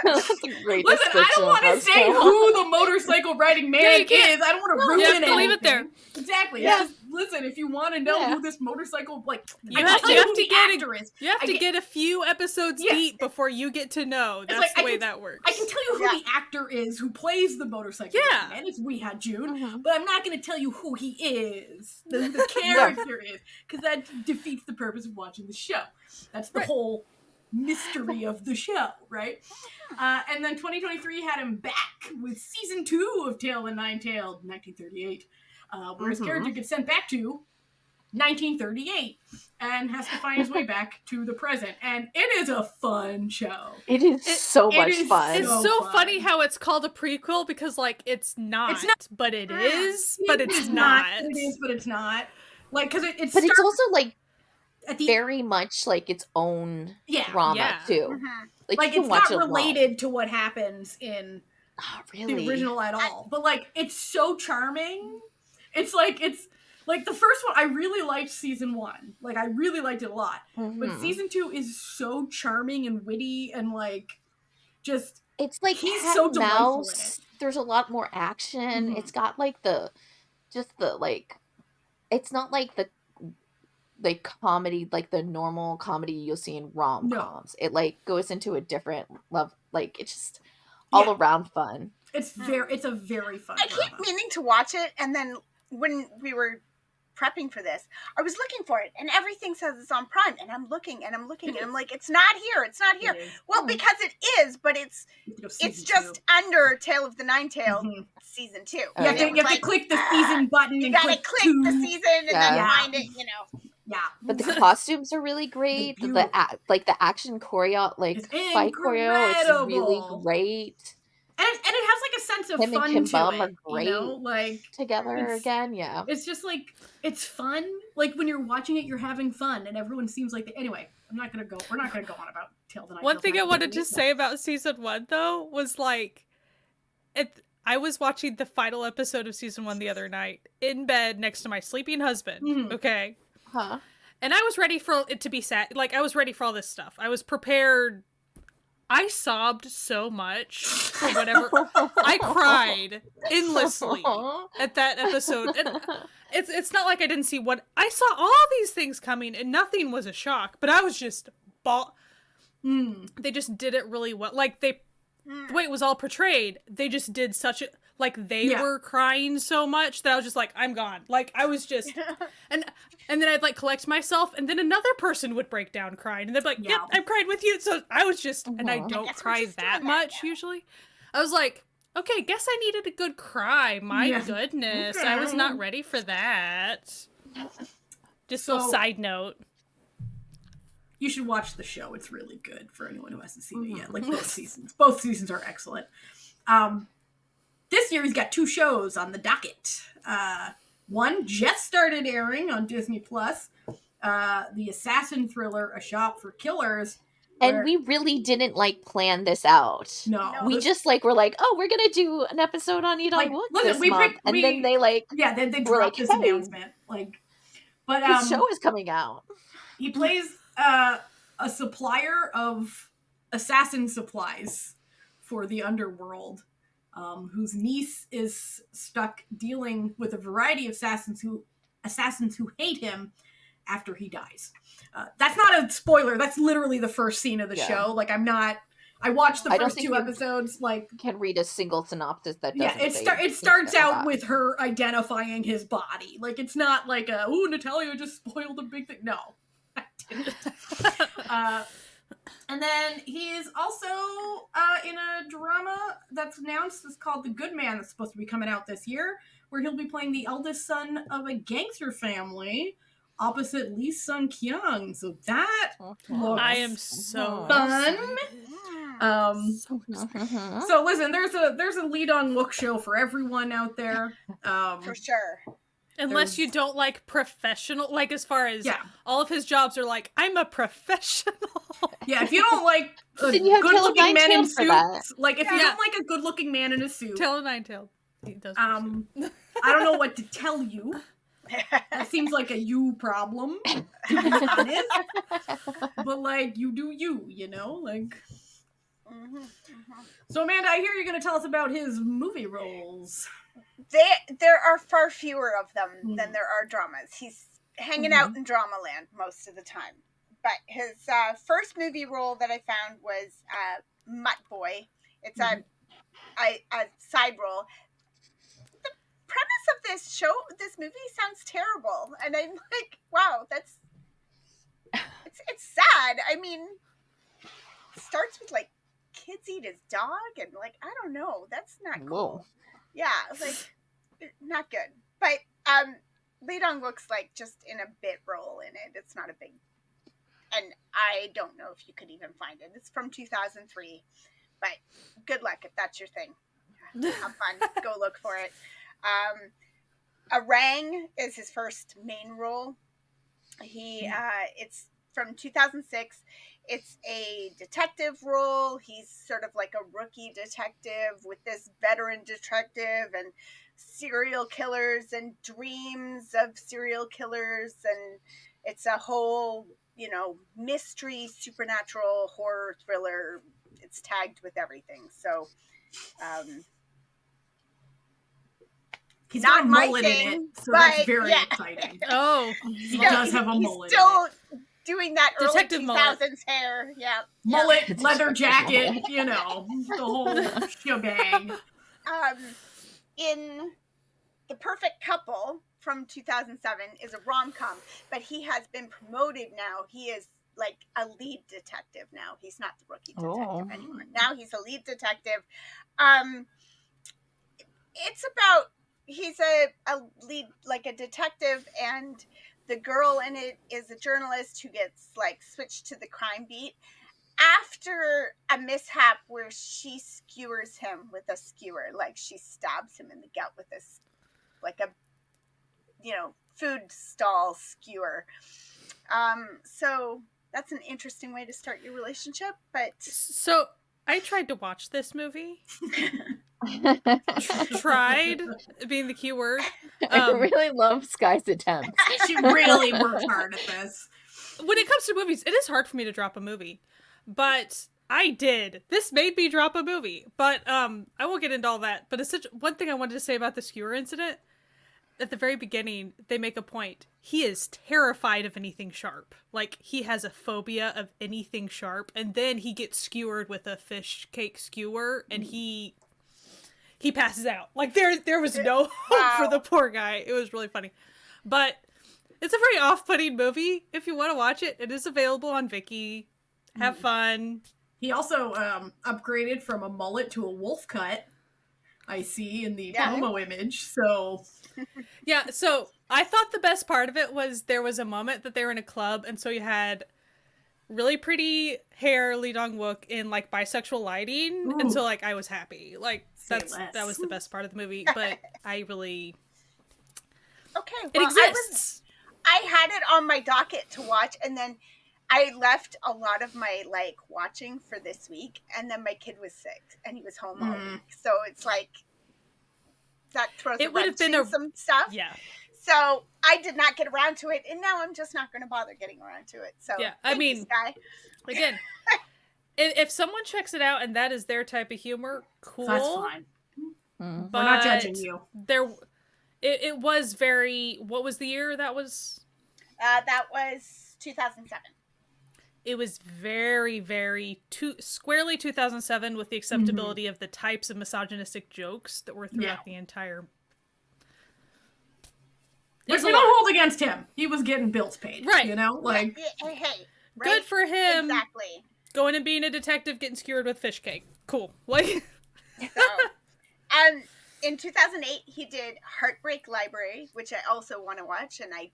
a great Listen, I don't want to say who the motorcycle-riding man is. I don't want to ruin it. You have to leave it there. Exactly. Yeah. Just, listen, if you want to know who this motorcycle, like, you have to get a few episodes deep before you get to know. That's like, the way that works. I can tell you who the actor is who plays the motorcycle man. It's We Had June, but I'm not going to tell you who he is, the character is, because that defeats the purpose of watching the show. That's the whole mystery of the show, right? And then 2023 had him back with season 2 of Tale of the Nine-Tailed, 1938, where his character gets sent back to 1938 and has to find his way back to the present. And it is a fun show. It is so much fun. It's so funny how it's called a prequel, because, like, it's not, but it is, but it's not. It is, but it's not. Like, because it but it's also, like, very much, like, its own drama, too. Like it's not related to what happens in the original at all. But, like, it's so charming. It's like the first one, I really liked season 1. Like, I really liked it a lot. But season 2 is so charming and witty and, like, just... It's like he's so delightful in it. There's a lot more action. It's got, like, it's not like the comedy, like the normal comedy you'll see in rom-coms. It, like, goes into a different level. Like, it's just all around fun. It's a very fun I keep meaning to watch it, and then when we were prepping for this, I was looking for it, and everything says it's on Prime, and I'm looking, and I'm like, it's not here. Well, because it is, but it's just under Tale of the Nine-Tailed season 2. You have to click the season button. You gotta click the season and then find it, you know. Yeah, but the costumes are really great. The action choreo, fight choreo, it's really great. And it has, like, a sense of Him fun and Kim to Bum it, are great, you know? Like, together again. It's just, like, it's fun. Like, when you're watching it, you're having fun, and everyone seems like anyway. We're not gonna go on about Tale of the Night. One thing I wanted to say about season 1, though, was, like, I was watching the final episode of season 1 the other night in bed next to my sleeping husband. Okay. And I was ready for it to be sad. Like, I was ready for all this stuff. I was prepared. I sobbed so much for whatever. I cried endlessly at that episode. And it's not like I didn't see what I saw all these things coming, and nothing was a shock. But I was just They just did it really well. Like, the way it was all portrayed, they just did such a they were crying so much that I was just like, I'm gone. Like, I was just and then I'd, like, collect myself, and then another person would break down crying, and they'd be like, yep, I'm crying with you. So I was just and I don't cry that much usually. I was like, okay, guess I needed a good cry. My goodness. I was not ready for that. Just a side note. You should watch the show. It's really good for anyone who hasn't seen it yet. Like, both seasons. Both seasons are excellent. This year he's got 2 shows on the docket. One just started airing on Disney Plus, the assassin thriller A Shop for Killers. And we really didn't like plan this out. No, we just like were like, oh, we're gonna do an episode on Dong Wook this month, and then they like then they dropped this announcement but his show is coming out. He plays a supplier of assassin supplies for the underworld, whose niece is stuck dealing with a variety of assassins who hate him after he dies. That's not a spoiler. That's literally the first scene of the show. Like, I watched the first 2 episodes. Like, can read a single synopsis that doesn't. It starts out with her identifying his body. Like, it's not like Natalia just spoiled a big thing. No, I didn't. And then he is also in a drama that's announced. It's called The Good Man. That's supposed to be coming out this year, where he'll be playing the eldest son of a gangster family opposite Lee Sung Kyung. So that looks I am so fun. So So listen, there's a Lee Dong Wook show for everyone out there. For sure. Unless you don't like professional, like as far as all of his jobs are like, I'm a professional. Yeah, if you don't like a good-looking man in suits, like if you don't like a good-looking man in a suit, Tail of Nine-Tailed. He does. I don't know what to tell you. That seems like a you problem, to be honest. But like, you do you know, like. So Amanda, I hear you're going to tell us about his movie roles. There are far fewer of them than there are dramas. He's hanging out in drama land most of the time. But his first movie role that I found was Mutt Boy. It's a side role. The premise of this movie sounds terrible. And I'm like, wow, it's sad. I mean, it starts with like, kids eat his dog, and like, I don't know, that's not cool. Whoa. Yeah, like, not good. But Lee Dong Wook's like just in a bit role in it. It's not a big, and I don't know if you could even find it. It's from 2003, but good luck if that's your thing. Have fun. Go look for it. Arang is his first main role. It's from 2006. It's a detective role. He's sort of like a rookie detective with this veteran detective and serial killers and dreams of serial killers. And it's a whole, mystery, supernatural, horror thriller. It's tagged with everything. So, he's got a mullet in it, so that's very exciting. Oh, he does have a mullet. Doing that detective early 2000s hair, mullet, leather jacket, the whole shebang. In The Perfect Couple from 2007 is a rom-com, but he has been promoted now. He is like a lead detective now. He's not the rookie detective anymore. Now he's a lead detective. It's about, he's a lead, like a detective, and the girl in it is a journalist who gets like switched to the crime beat after a mishap where she skewers him with a skewer. Like she stabs him in the gut with this, like a, food stall skewer. So that's an interesting way to start your relationship. But so I tried to watch this movie. Tried being the key word. I really love Sky's attempts. She really worked hard at this. When it comes to movies, it is hard for me to drop a movie, but I did. This made me drop a movie, but I won't get into all that. But it's one thing I wanted to say about the skewer incident. At the very beginning, they make a point. He is terrified of anything sharp. Like, he has a phobia of anything sharp, and then he gets skewered with a fish cake skewer, and he passes out. Like, there was no hope for the poor guy. It was really funny. But it's a very off-putting movie. If you want to watch it, it is available on Viki. Have fun. He also upgraded from a mullet to a wolf cut. I see in the promo image. So yeah, so I thought the best part of it was there was a moment that they were in a club, and so you had really pretty hair Lee Dong Wook in like bisexual lighting. Ooh. And so like I was happy. Like that was the best part of the movie. But I really Okay, It well, exists. I had it on my docket to watch, and then I left a lot of my like watching for this week, and then my kid was sick and he was home all week, so it's like that throws It a would have wrench been in some stuff. Yeah. So I did not get around to it, and now I'm just not going to bother getting around to it. So Yeah, thank you, Sky. Again, if someone checks it out and that is their type of humor, cool. That's fine. But We're not judging you. It was very. What was the year that was? That was 2007. It was very, very squarely 2007, with the acceptability of the types of misogynistic jokes that were throughout the entire. Which we don't hold against him. He was getting bills paid, right? You know, like hey, right? Good for him. Exactly. Going and being a detective, getting skewered with fish cake. Cool. Like. So, in 2008, he did Heartbreak Library, which I also want to watch, and I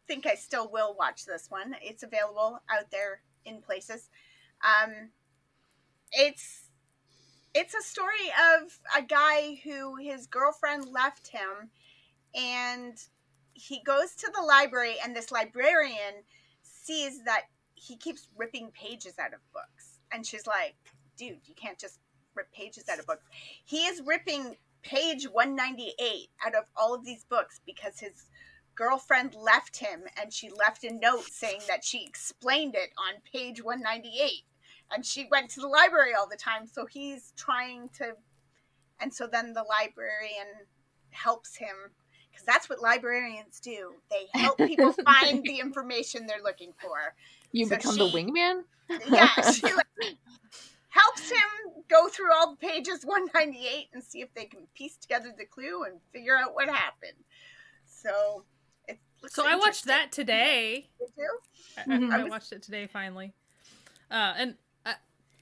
think I still will watch this one. It's available out there in places. It's a story of a guy who his girlfriend left him, and he goes to the library, and this librarian sees that he keeps ripping pages out of books, and she's like, dude, you can't just rip pages out of books. He is ripping page 198 out of all of these books because his girlfriend left him, and she left a note saying that she explained it on page 198, and she went to the library all the time, so he's trying to, and so then the librarian helps him, because that's what librarians do. They help people find the information they're looking for. You so become the wingman? Yeah, she helps him go through all the pages 198 and see if they can piece together the clue and figure out what happened. So it looks So I watched that today. Did you? I watched it today finally, and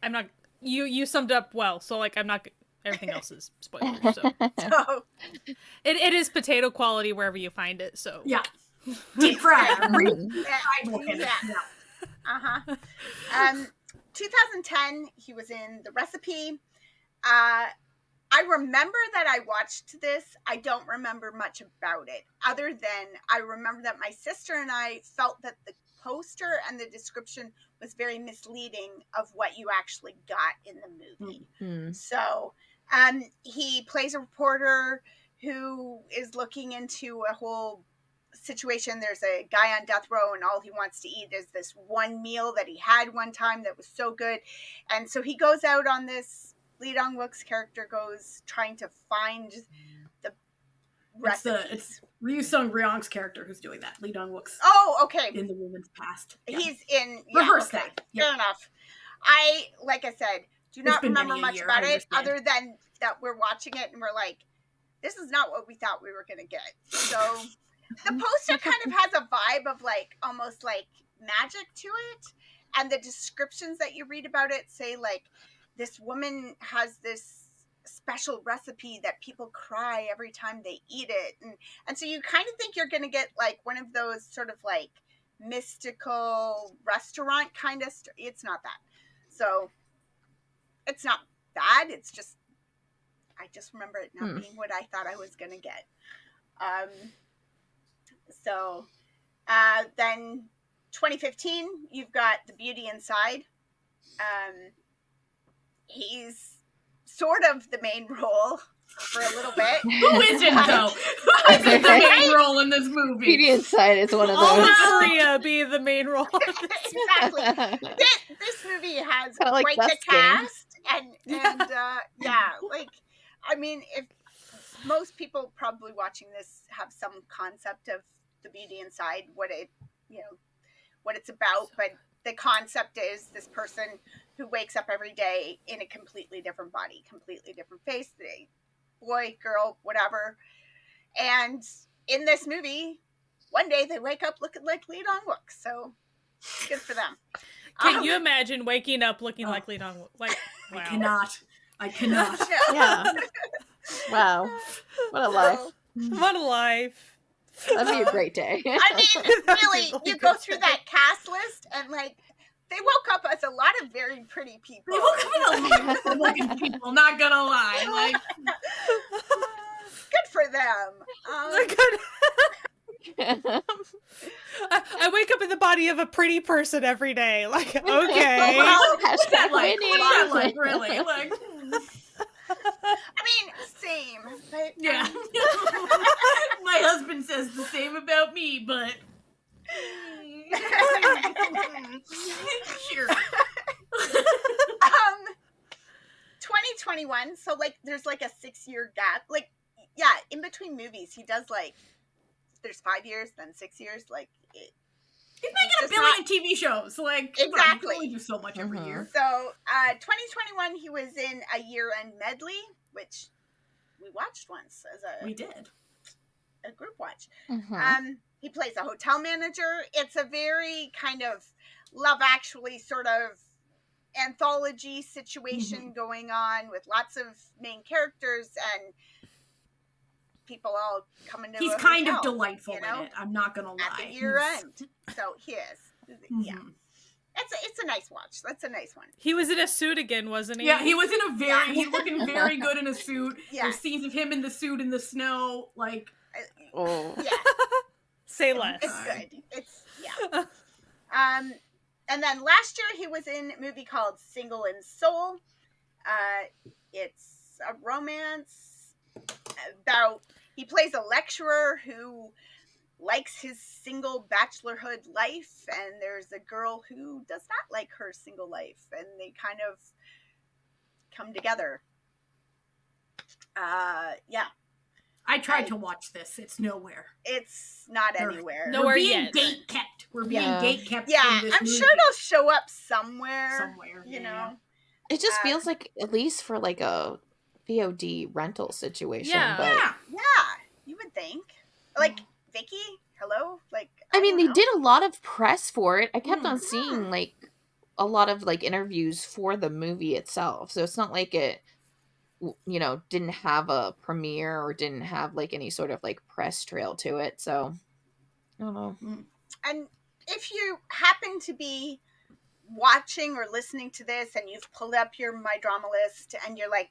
I'm not. You summed up well. So like I'm not. Everything else is spoilers. So it is potato quality wherever you find it. So yeah, deep fried. Yeah. 2010, he was in The Recipe. I remember that I watched this. I don't remember much about it, other than I remember that my sister and I felt that the poster and the description was very misleading of what you actually got in the movie. So he plays a reporter who is looking into a whole situation. There's a guy on death row, and all he wants to eat is this one meal that he had one time that was so good, and so he goes out on this. Lee Dong Wook's character goes trying to find the recipes. It's Ryu Sung Ryong's character who's doing that. Lee Dong Wook's. Oh, okay. In the woman's past. Yeah. He's in reverse okay. that. Yeah. Fair enough. Like I said, do not remember much about it, other than that we're watching it and we're like, this is not what we thought we were going to get. So the poster kind of has a vibe of like almost like magic to it, and the descriptions that you read about it say like this woman has this special recipe that people cry every time they eat it, and so you kind of think you're going to get like one of those sort of like mystical restaurant kind of it's not that. So it's not bad, it's just I just remember it not being what I thought I was going to get. So then 2015, you've got The Beauty Inside. He's sort of the main role for a little bit. Who isn't, though? Who isn't the main role in this movie? Beauty Inside is one of those. All of Korea be the main role. Exactly. This movie has like quite the cast. And yeah, like, I mean, if most people probably watching this have some concept of The Beauty Inside, what it's about, but the concept is this person who wakes up every day in a completely different body, completely different face, boy, girl, whatever. And in this movie, one day they wake up looking like Lee Dong Wook, so good for them. Can you imagine waking up looking like Lee Dong Wook? Like, wow. I cannot. Yeah. Wow. What a life. What a life. That'd be a great day. I mean, really, you go through that cast list and like, they woke up as a lot of very pretty people. They woke up as a lot of good-looking people, not gonna lie. Like, good for them. I wake up in the body of a pretty person every day. Like, okay. Well, what's that Hashtag like? winning. What's that like, really? Like, I mean, same, but yeah. My husband says the same about me, but sure. 2021. So like, there's like a 6-year gap. Like, yeah, in between movies, he does like, there's 5 years, then 6 years. Like, He's making a just billion TV shows. Like, come on, you can Exactly. only do so much every year. So, 2021, he was in a year-end medley, which we watched once as We did. a group watch. Mhm. He plays a hotel manager. It's a very kind of Love Actually sort of anthology situation going on with lots of main characters and people all coming to He's a kind of hotel, delightful you know, in it. I'm not gonna lie. at the year end. So he is. Yeah. It's a nice watch. That's a nice one. He was in a suit again, wasn't he? Yeah, he was in a very, he's looking very good in a suit. Yeah. There's scenes of him in the suit in the snow, like, Oh. Yeah. Say less. It's good. It's yeah. And then last year he was in a movie called Single in Soul. It's a romance about, he plays a lecturer who likes his single bachelorhood life, and there's a girl who does not like her single life, and they kind of come together. Yeah. I tried to watch this. It's nowhere. It's not anywhere. Nowhere We're being yet. gate kept. We're being Yeah. gate kept. Yeah, from this I'm movie. sure it'll show up somewhere. Somewhere, You yeah. know. It just feels like, at least for like a VOD rental situation. Yeah. But Yeah, you would think. Like, Vicky, hello? Like, I mean, don't they know. did a lot of press for it. I kept on Mhm. seeing like a lot of like interviews for the movie itself. So it's not like it, you know, didn't have a premiere or didn't have like any sort of like press trail to it. So I don't know. And if you happen to be watching or listening to this and you've pulled up your My Drama list and you're like,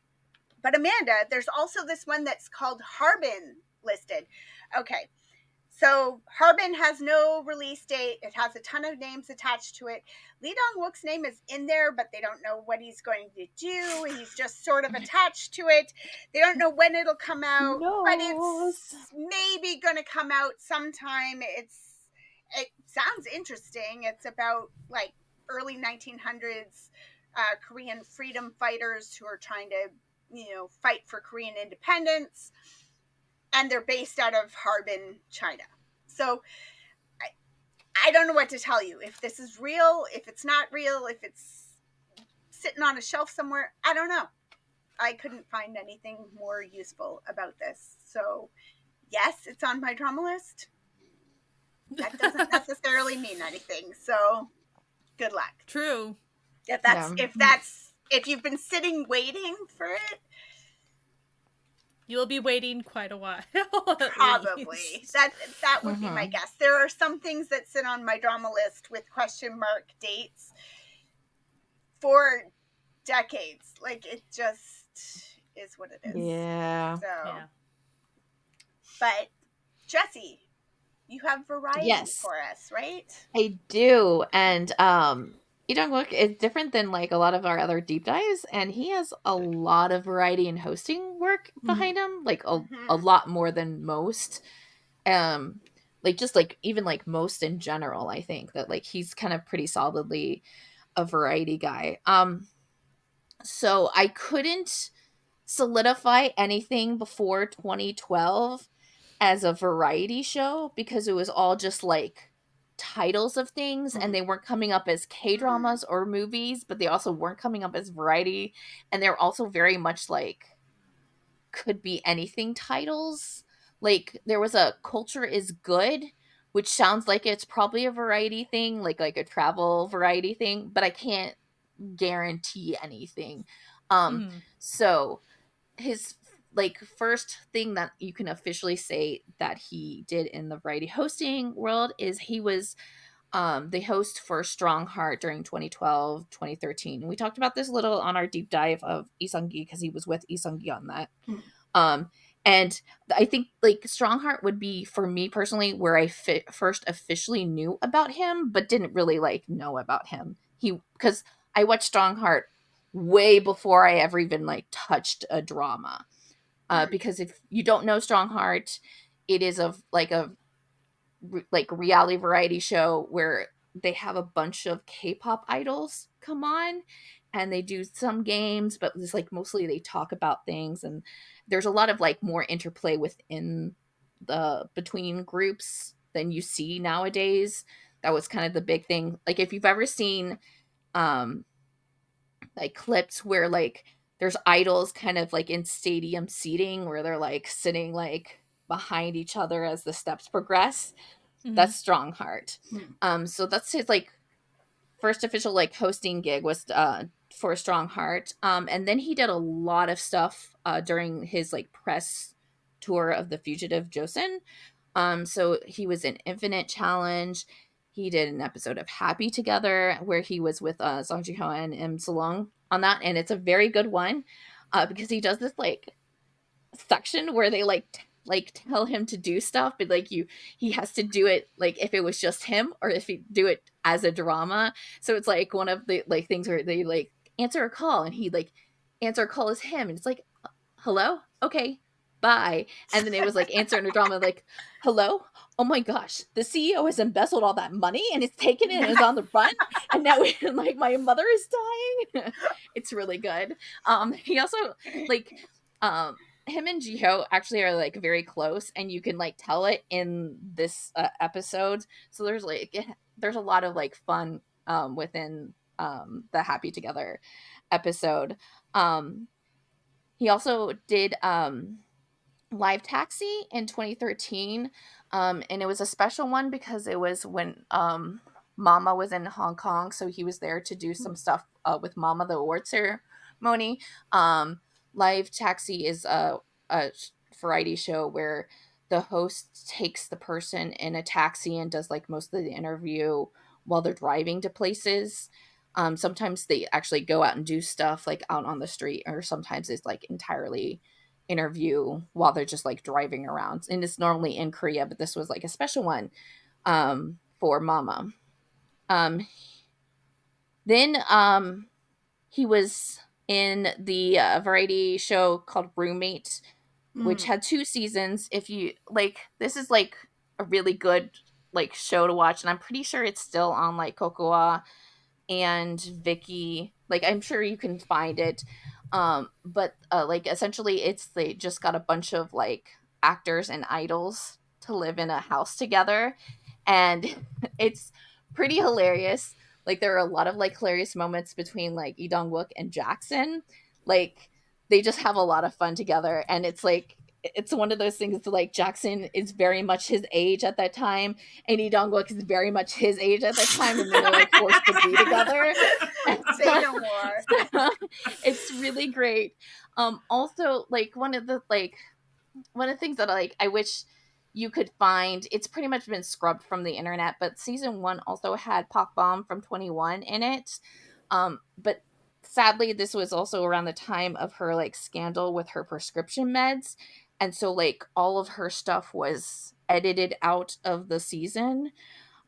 but Amanda, there's also this one that's called Harbin listed. Okay. So Harbin has no release date. It has a ton of names attached to it. Lee Dong Wook's name is in there, but they don't know what he's going to do. He's just sort of attached to it. They don't know when it'll come out, but it's maybe going to come out sometime. It sounds interesting. It's about like early 1900s Korean freedom fighters who are trying to, you know, fight for Korean independence. And they're based out of Harbin, China. So I don't know what to tell you. If this is real, if it's not real, if it's sitting on a shelf somewhere, I don't know. I couldn't find anything more useful about this. So yes, it's on my drama list. That doesn't necessarily mean anything. So good luck. True. If you've been sitting waiting for it, You'll be waiting quite a while. probably. That would be my guess. There are some things that sit on my drama list with question mark dates for decades. Like, it just is what it is. Yeah. So, Yeah. but Jessie, you have variety for us, right? I do. And Lee Dong Wook is different than like a lot of our other deep dives, and he has a lot of variety and hosting work behind him, like a lot more than most. Like just like even like most in general, I think that like he's kind of pretty solidly a variety guy. So I couldn't solidify anything before 2012 as a variety show because it was all just like titles of things and they weren't coming up as K-dramas or movies, but they also weren't coming up as variety, and they're also very much like could be anything titles. Like there was a Culture is Good, which sounds like it's probably a variety thing, like a travel variety thing, but I can't guarantee anything. So his like first thing that you can officially say that he did in the variety hosting world is he was the host for Strong Heart during 2012, 2013. And we talked about this a little on our deep dive of Lee Seung-gi because he was with Lee Seung-gi on that. And I think like Strongheart would be for me personally where I first officially knew about him, but didn't really like know about him. Because I watched Strongheart way before I ever even like touched a drama. Because if you don't know Strongheart, it is a reality variety show where they have a bunch of K-pop idols come on and they do some games, but it's like mostly they talk about things, and there's a lot of like more interplay within the between groups than you see nowadays. That was kind of the big thing. Like if you've ever seen um like clips where like there's idols kind of like in stadium seating where they're like sitting like behind each other as the steps progress, that's Strongheart. So that's his like first official like hosting gig was for Strongheart. And then he did a lot of stuff during his like press tour of The Fugitive Joseon. So he was in Infinite Challenge. He did an episode of Happy Together where he was with Song Ji-ho and Im Salong on that, and it's a very good one because he does this like section where they like tell him to do stuff, but like he has to do it like if it was just him or if he do it as a drama. So it's like one of the like things where they like answer a call and he like answer a call as him, and it's like hello, okay, bye. And then it was like answering a drama like hello, oh my gosh, the CEO has embezzled all that money and it's taken it and is on the run, and now like my mother is dying. It's really good. He also like him and Jiho actually are like very close, and you can like tell it in this episode. So there's a lot of like fun within the Happy Together episode. He also did Live Taxi in 2013, and it was a special one because it was when Mama was in Hong Kong, so he was there to do some stuff with Mama, the award ceremony. Live Taxi is a variety show where the host takes the person in a taxi and does like most of the interview while they're driving to places. Sometimes they actually go out and do stuff like out on the street, or sometimes it's like entirely interview while they're just like driving around. And it's normally in Korea, but this was like a special one for Mama. Then he was in the variety show called Roommate, which had 2 seasons. If you like, this is like a really good like show to watch, and I'm pretty sure it's still on like Cocoa and Viki. Like I'm sure you can find it. But like essentially it's they just got a bunch of like actors and idols to live in a house together, and it's pretty hilarious. Like there are a lot of like hilarious moments between like Lee Dong Wook and Jackson. Like they just have a lot of fun together, and it's like it's one of those things that, like, Jackson is very much his age at that time, and Lee Dong Wook is very much his age at that time, and then they're like forced to be together. Say no more. It's really great. Also, like one of the things that like I wish you could find, it's pretty much been scrubbed from the internet, but season 1 also had Pak Bom from 21 in it. But sadly, this was also around the time of her like scandal with her prescription meds, and so like all of her stuff was edited out of the season.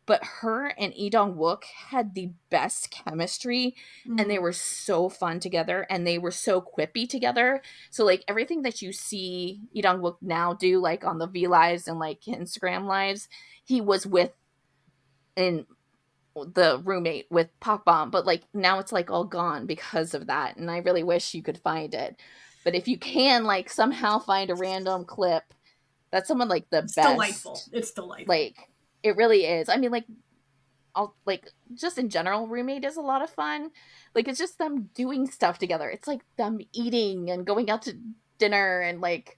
But her and Lee Dong Wook had the best chemistry, and they were so fun together, and they were so quippy together. So like everything that you see Lee Dong Wook now do, like on the V Lives and like Instagram Lives, he was with in the Roommate with Pak Bom, but like now it's like all gone because of that, and I really wish you could find it. But if you can like somehow find a random clip, that's someone like the It's best. delightful. It's delightful. Like it really is. I mean, like, I'll like just in general, Roommate is a lot of fun. Like it's just them doing stuff together. It's like them eating and going out to dinner and like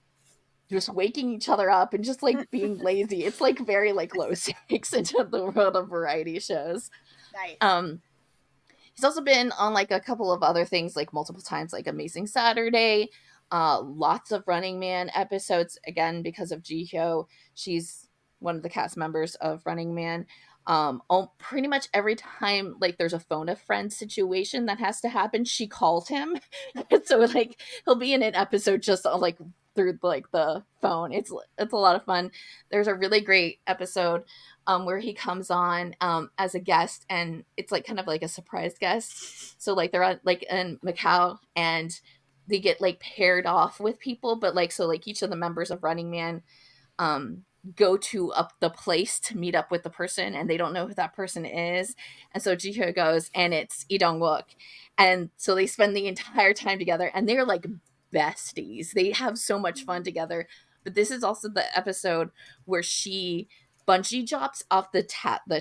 just waking each other up and just like being lazy. It's like very like low stakes into the world of variety shows. Nice. He's also been on like a couple of other things like multiple times, like Amazing Saturday, lots of Running Man episodes, again because of Ji-hyo. She's one of the cast members of Running Man. Pretty much every time like there's a phone a friend situation that has to happen, she calls him. So like he'll be in an episode just like through like the phone. It's a lot of fun. There's a really great episode where he comes on as a guest, and it's like kind of like a surprise guest. So like they're on, like in Macau, and they get like paired off with people, but like so like each of the members of Running Man go to the place to meet up with the person, and they don't know who that person is, and so Jihyo goes, and it's Dong Wook, and so they spend the entire time together, and they're like besties. They have so much fun together. But this is also the episode where she bungee jumps off the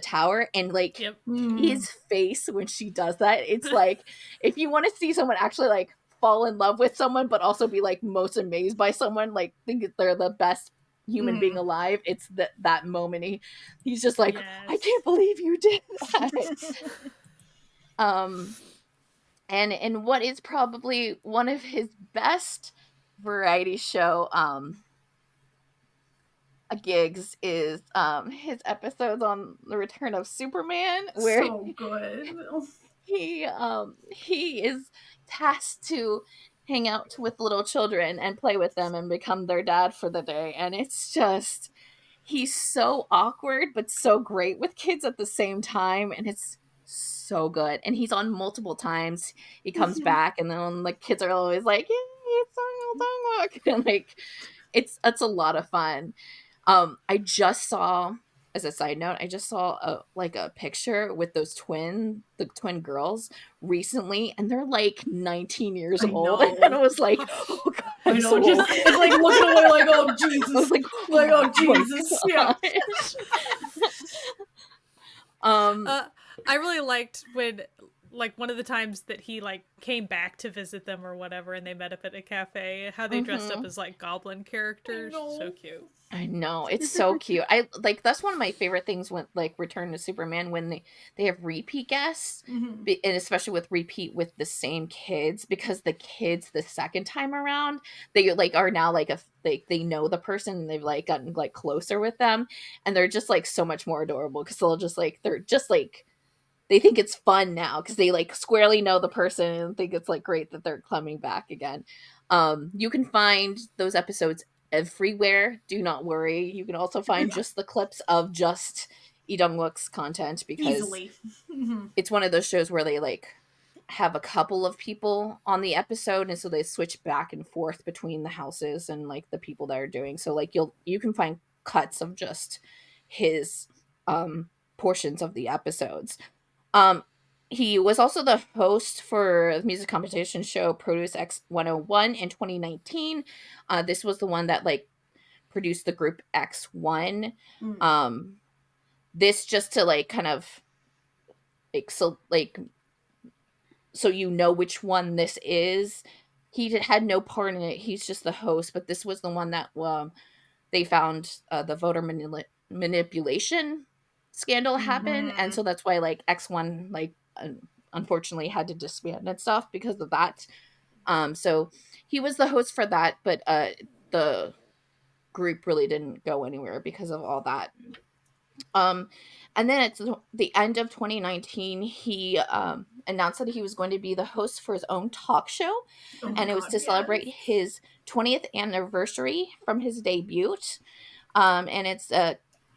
tower, and like his face when she does that, it's like if you want to see someone actually like fall in love with someone but also be like most amazed by someone, like think they're the best human being alive, it's that moment he's just like, I can't believe you did that. And what is probably one of his best variety show gigs is his episodes on the Return of Superman, where so good. he is tasked to hang out with little children and play with them and become their dad for the day, and it's just he's so awkward but so great with kids at the same time, and it's so good. And he's on multiple times. He comes back, and then the kids are always like, "Yay, it's Dong Wook," and like it's a lot of fun. I just saw, as a side note, a picture with the twin girls recently, and they're like 19 years old, and I was like, oh God, I know, it's like looking away like, oh Jesus, I was like oh Jesus, yeah. I really liked when, like, one of the times that he like came back to visit them or whatever, and they met up at a cafe, how they dressed up as like goblin characters. So cute. I know, it's so cute. I like that's one of my favorite things when like Return to Superman, when they have repeat guests, and especially with the same kids, because the kids the second time around, they like are now like they know the person, and they've like gotten like closer with them, and they're just like so much more adorable because they're just like they think it's fun now because they like squarely know the person and think it's like great that they're coming back again. You can find those episodes everywhere. Do not worry. You can also find just the clips of just Dong Wook's content, because easily. It's one of those shows where they like have a couple of people on the episode, and so they switch back and forth between the houses and like the people that are doing. So like you can find cuts of just his portions of the episodes. He was also the host for the music competition show Produce X 101 in 2019. This was the one that like produced the group X1. This just to like kind of like so you know which one this is. He had no part in it. He's just the host, but this was the one that they found the voter manipulation scandal happened, and so that's why like X1 like unfortunately had to disband and stuff because of that. So he was the host for that, but the group really didn't go anywhere because of all that. And then at the end of 2019, he announced that he was going to be the host for his own talk show, and it was to celebrate his 20th anniversary from his debut. And it's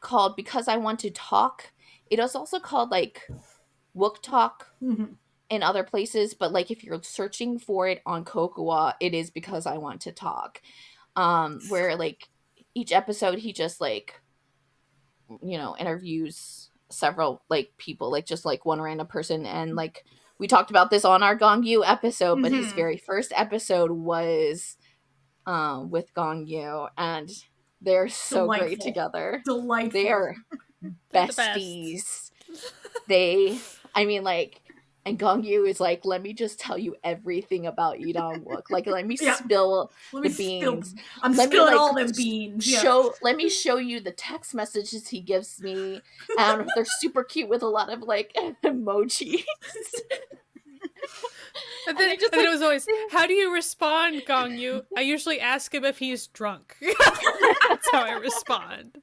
called Because I Want to Talk. It is also called like Wook Talk in other places, but like if you're searching for it on Kokua, it is Because I Want to Talk. Where like each episode he just like, you know, interviews several like people, like just like one random person, and like we talked about this on our Gong Yu episode, but his very first episode was with Gong Yu, and they're so great together. Delightful. They are besties. I mean, like, and Gong Yu is like, let me just tell you everything about Dong Wook. Like, let me spill the beans. I'm spilling all the beans. Let me show you the text messages he gives me. And they're super cute with a lot of like emojis. And then it was always, how do you respond, Gong Yu? I usually ask him if he's drunk. That's how I respond.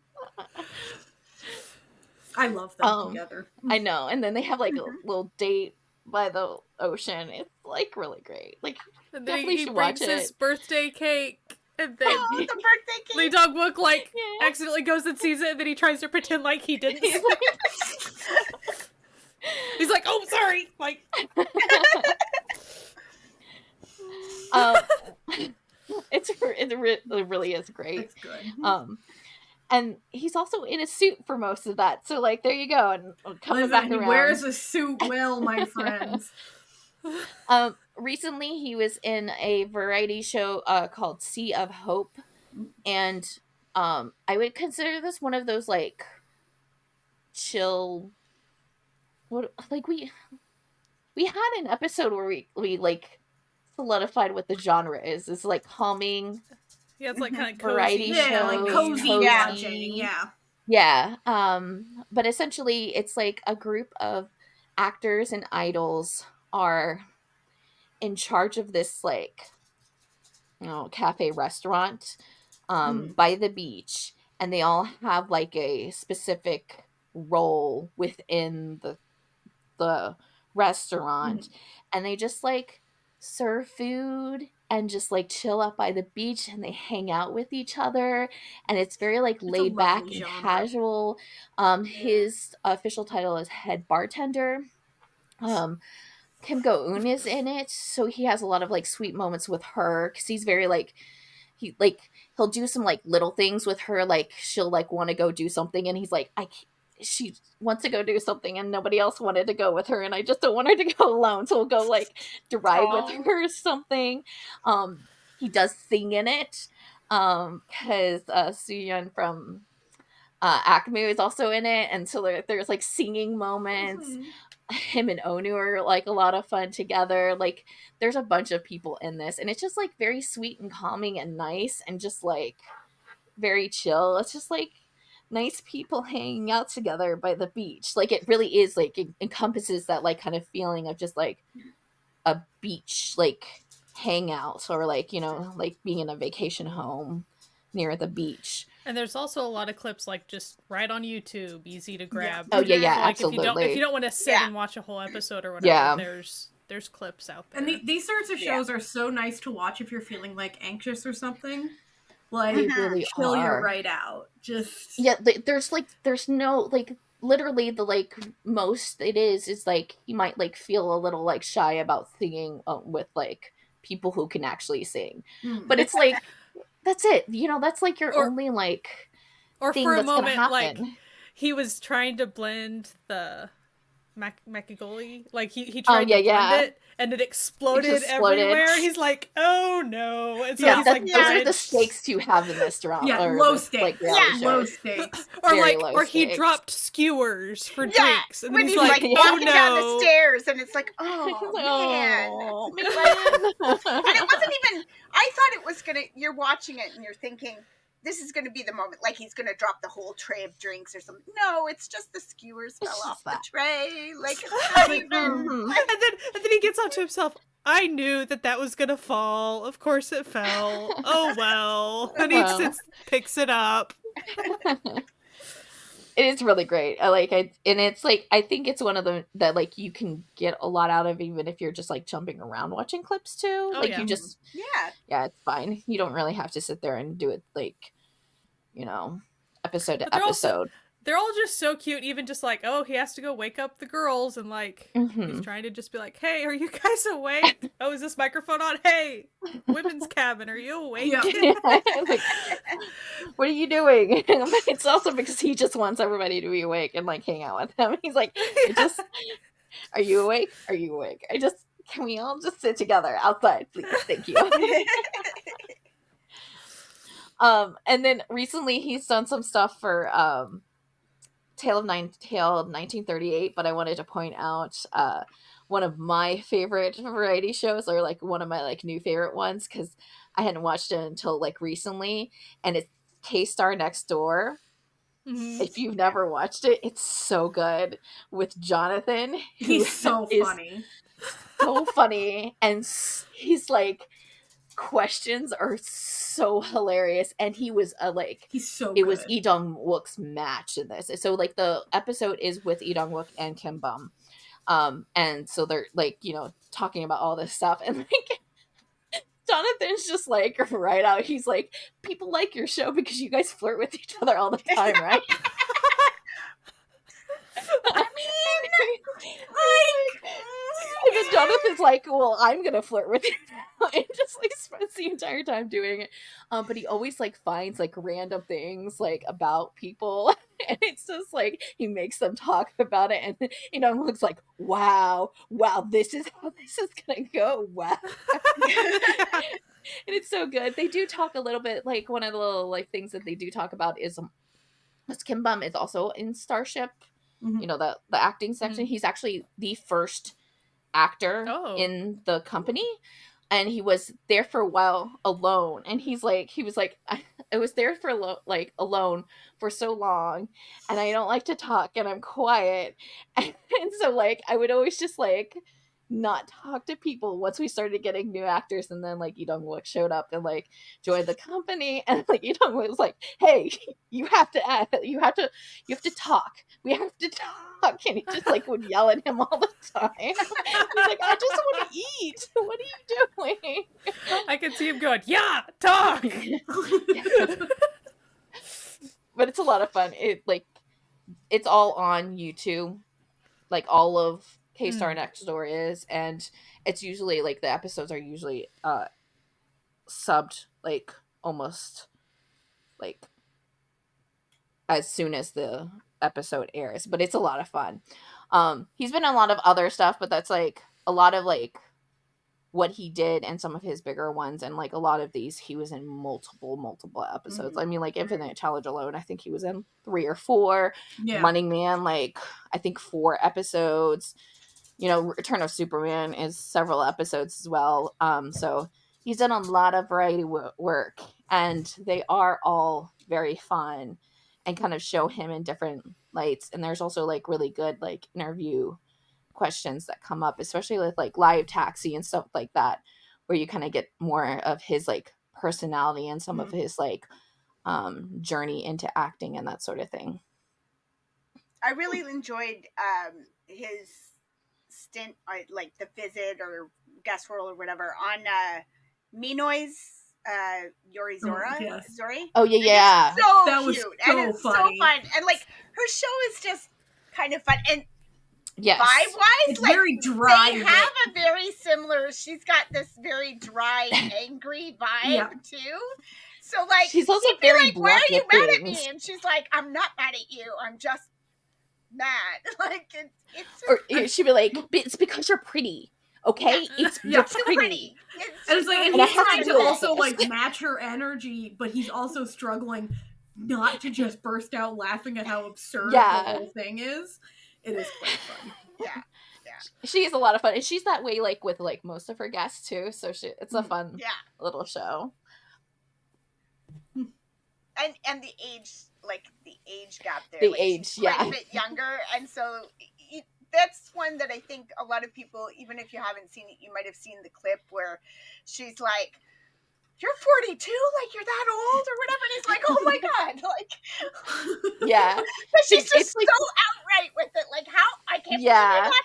I love them together. I know. And then they have like a little date by the ocean. It's like really great. Like, and definitely he should brings watch his it. birthday cake. And then Oh, the birthday cake. Lee Dong Wook like Yeah. accidentally goes and sees it, and then he tries to pretend like he didn't. He's He's like, "Oh, sorry." Like, it really is great. It's good. And he's also in a suit for most of that. So like, there you go. And coming Listen, back he around. wears a suit well, my friends. Recently he was in a variety show called Sea of Hope, and I would consider this one of those like chill. What like we had an episode where we like solidified what the genre is. It's like calming. yeah, it's like kind of Variety cozy. Yeah, like shows, cozy cozy. watching. Yeah. Yeah. But essentially it's like a group of actors and idols are in charge of this like, cafe restaurant by the beach, and they all have like a specific role within the restaurant, and they just like serve food and just like chill up by the beach, and they hang out with each other, and it's very like laid back and genre. casual. His official title is head bartender. Kim Go-eun is in it, so he has a lot of like sweet moments with her, because he's very like he'll do some like little things with her, like she'll like want to go do something, and he's like, she wants to go do something and nobody else wanted to go with her, and I just don't want her to go alone, so we'll go like drive with her or something. He does sing in it, because Soo-yeon from Acme is also in it, and so there's like singing moments. Him and Onu are like a lot of fun together. Like there's a bunch of people in this, and it's just like very sweet and calming and nice and just like very chill. It's just like nice people hanging out together by the beach. Like it really is like, it encompasses that like kind of feeling of just like a beach like hangout, or like, like being in a vacation home near the beach. And there's also a lot of clips like just right on YouTube, easy to grab. Oh yeah, So, like, absolutely. If you don't want to sit and watch a whole episode or whatever, Yeah. there's clips out there. And these sorts of shows are so nice to watch if you're feeling like anxious or something. Like They really chill you are. right out. Just there's no like, literally the like most it is like you might like feel a little like shy about singing with like people who can actually sing, but it's like that's it, that's like your only like or thing for a that's gonna moment happen. like he was trying to blend the Makigoli, like he tried to blend it and it exploded everywhere. He's like, oh no. And so he's like, those are the stakes to have in this drama. Yeah, or low this, stakes. Like, low stakes. Or he dropped skewers for drinks, and then when he's like like, walking oh down the no. stairs, and it's like, oh man. And it wasn't even, I thought it was gonna, you're watching it and you're thinking, this is going to be the moment, like he's going to drop the whole tray of drinks or something. No, it's just the skewers fell off the tray. Like, it's not even. And then he gets onto himself. I knew that was going to fall. Of course it fell. Oh well. And he picks it up. It is really great. And it's like, I think it's one of them that like you can get a lot out of, even if you're just like jumping around watching clips too. Oh, like yeah. you just it's fine. You don't really have to sit there and do it like, episode to episode. They're all just so cute, even just like, oh, he has to go wake up the girls, and like he's trying to just be like, hey, are you guys awake? Oh, is this microphone on? Hey, women's cabin, are you awake? Yeah. Like, what are you doing? It's also because he just wants everybody to be awake and like hang out with him. He's like, are you awake? Are you awake? Can we all just sit together outside, please? Thank you. And then recently he's done some stuff for Tale of 1938, but I wanted to point out one of my favorite variety shows, or like one of my like new favorite ones, because I hadn't watched it until like recently, and it's K-Star Next Door. Mm-hmm. If you've never watched it, it's so good with Jonathan. He's so funny. So funny, and he's like, questions are so hilarious, and he was he's so good. It was Lee Dong Wook's match in this. So like the episode is with Lee Dong Wook and Kim Bum, and so they're like talking about all this stuff, and like Jonathan's just like right out. He's like, people like your show because you guys flirt with each other all the time, right? I mean, and then Jonathan's like, well, I'm gonna flirt with you now, and just like spends the entire time doing it. But he always like finds like random things like about people, and it's just like he makes them talk about it, and looks like, wow, this is how this is gonna go. Wow. And it's so good. They do talk a little bit, like one of the little like things that they do talk about is Kim Bum is also in Starship. Mm-hmm. The acting section. He's actually the first actor in the company, and he was there for a while alone, and he was like I was there for alone for so long, and I don't like to talk, and I'm quiet, and so like I would always just like not talk to people once we started getting new actors, and then like Dong Wook showed up and like joined the company, and like Dong Wook was like, hey, you have to act, you have to talk, we have to talk, and he just like would yell at him all the time. He's like, I just want to eat, what are you doing? I can see him going, yeah, talk. But it's a lot of fun. It's all on YouTube, like all of K-Star Next Door is, and it's usually like the episodes are usually subbed like almost like as soon as the episode airs, but it's a lot of fun. He's been in a lot of other stuff, but that's like a lot of like what he did and some of his bigger ones, and like a lot of these he was in multiple episodes. I mean, like Infinite Challenge alone, I think he was in 3 or 4. Running Man, like I think 4 episodes. Return of Superman is several episodes as well. So he's done a lot of variety work, and they are all very fun and kind of show him in different lights. And there's also like really good like interview questions that come up, especially with like Live Taxi and stuff like that, where you kind of get more of his like personality and some of his like journey into acting and that sort of thing. I really enjoyed his stint, like the visit or guest role or whatever on Minoy's Yori Zora. Zori. Oh yeah. So that was cute. So and it's funny. so fun. And like her show is just kind of fun. And yes, vibe-wise, it's like very dry. They have a very similar. She's got this very dry, angry vibe too. So like she's also she'd very be like, "Why are you mad at things. me?" And she's like, "I'm not mad at you. I'm just mad." Like it's or she'd be like, "It's because you're pretty." Okay, it's you're pretty. And it's like, and And he's trying to also like match her energy, but he's also struggling not to just burst out laughing at how absurd the whole thing is. It is quite fun. Yeah. She is a lot of fun, and she's that way like with like most of her guests too. So it's a fun little show. And the age gap there. The like, age, she's quite a bit younger, and so that's one that I think a lot of people, even if you haven't seen it, you might have seen the clip where she's like, "You're 42, like you're that old," or whatever. And he's like, "Oh my god!" Like, yeah, but she's just like, so outright with it. Like, how I can't believe you're that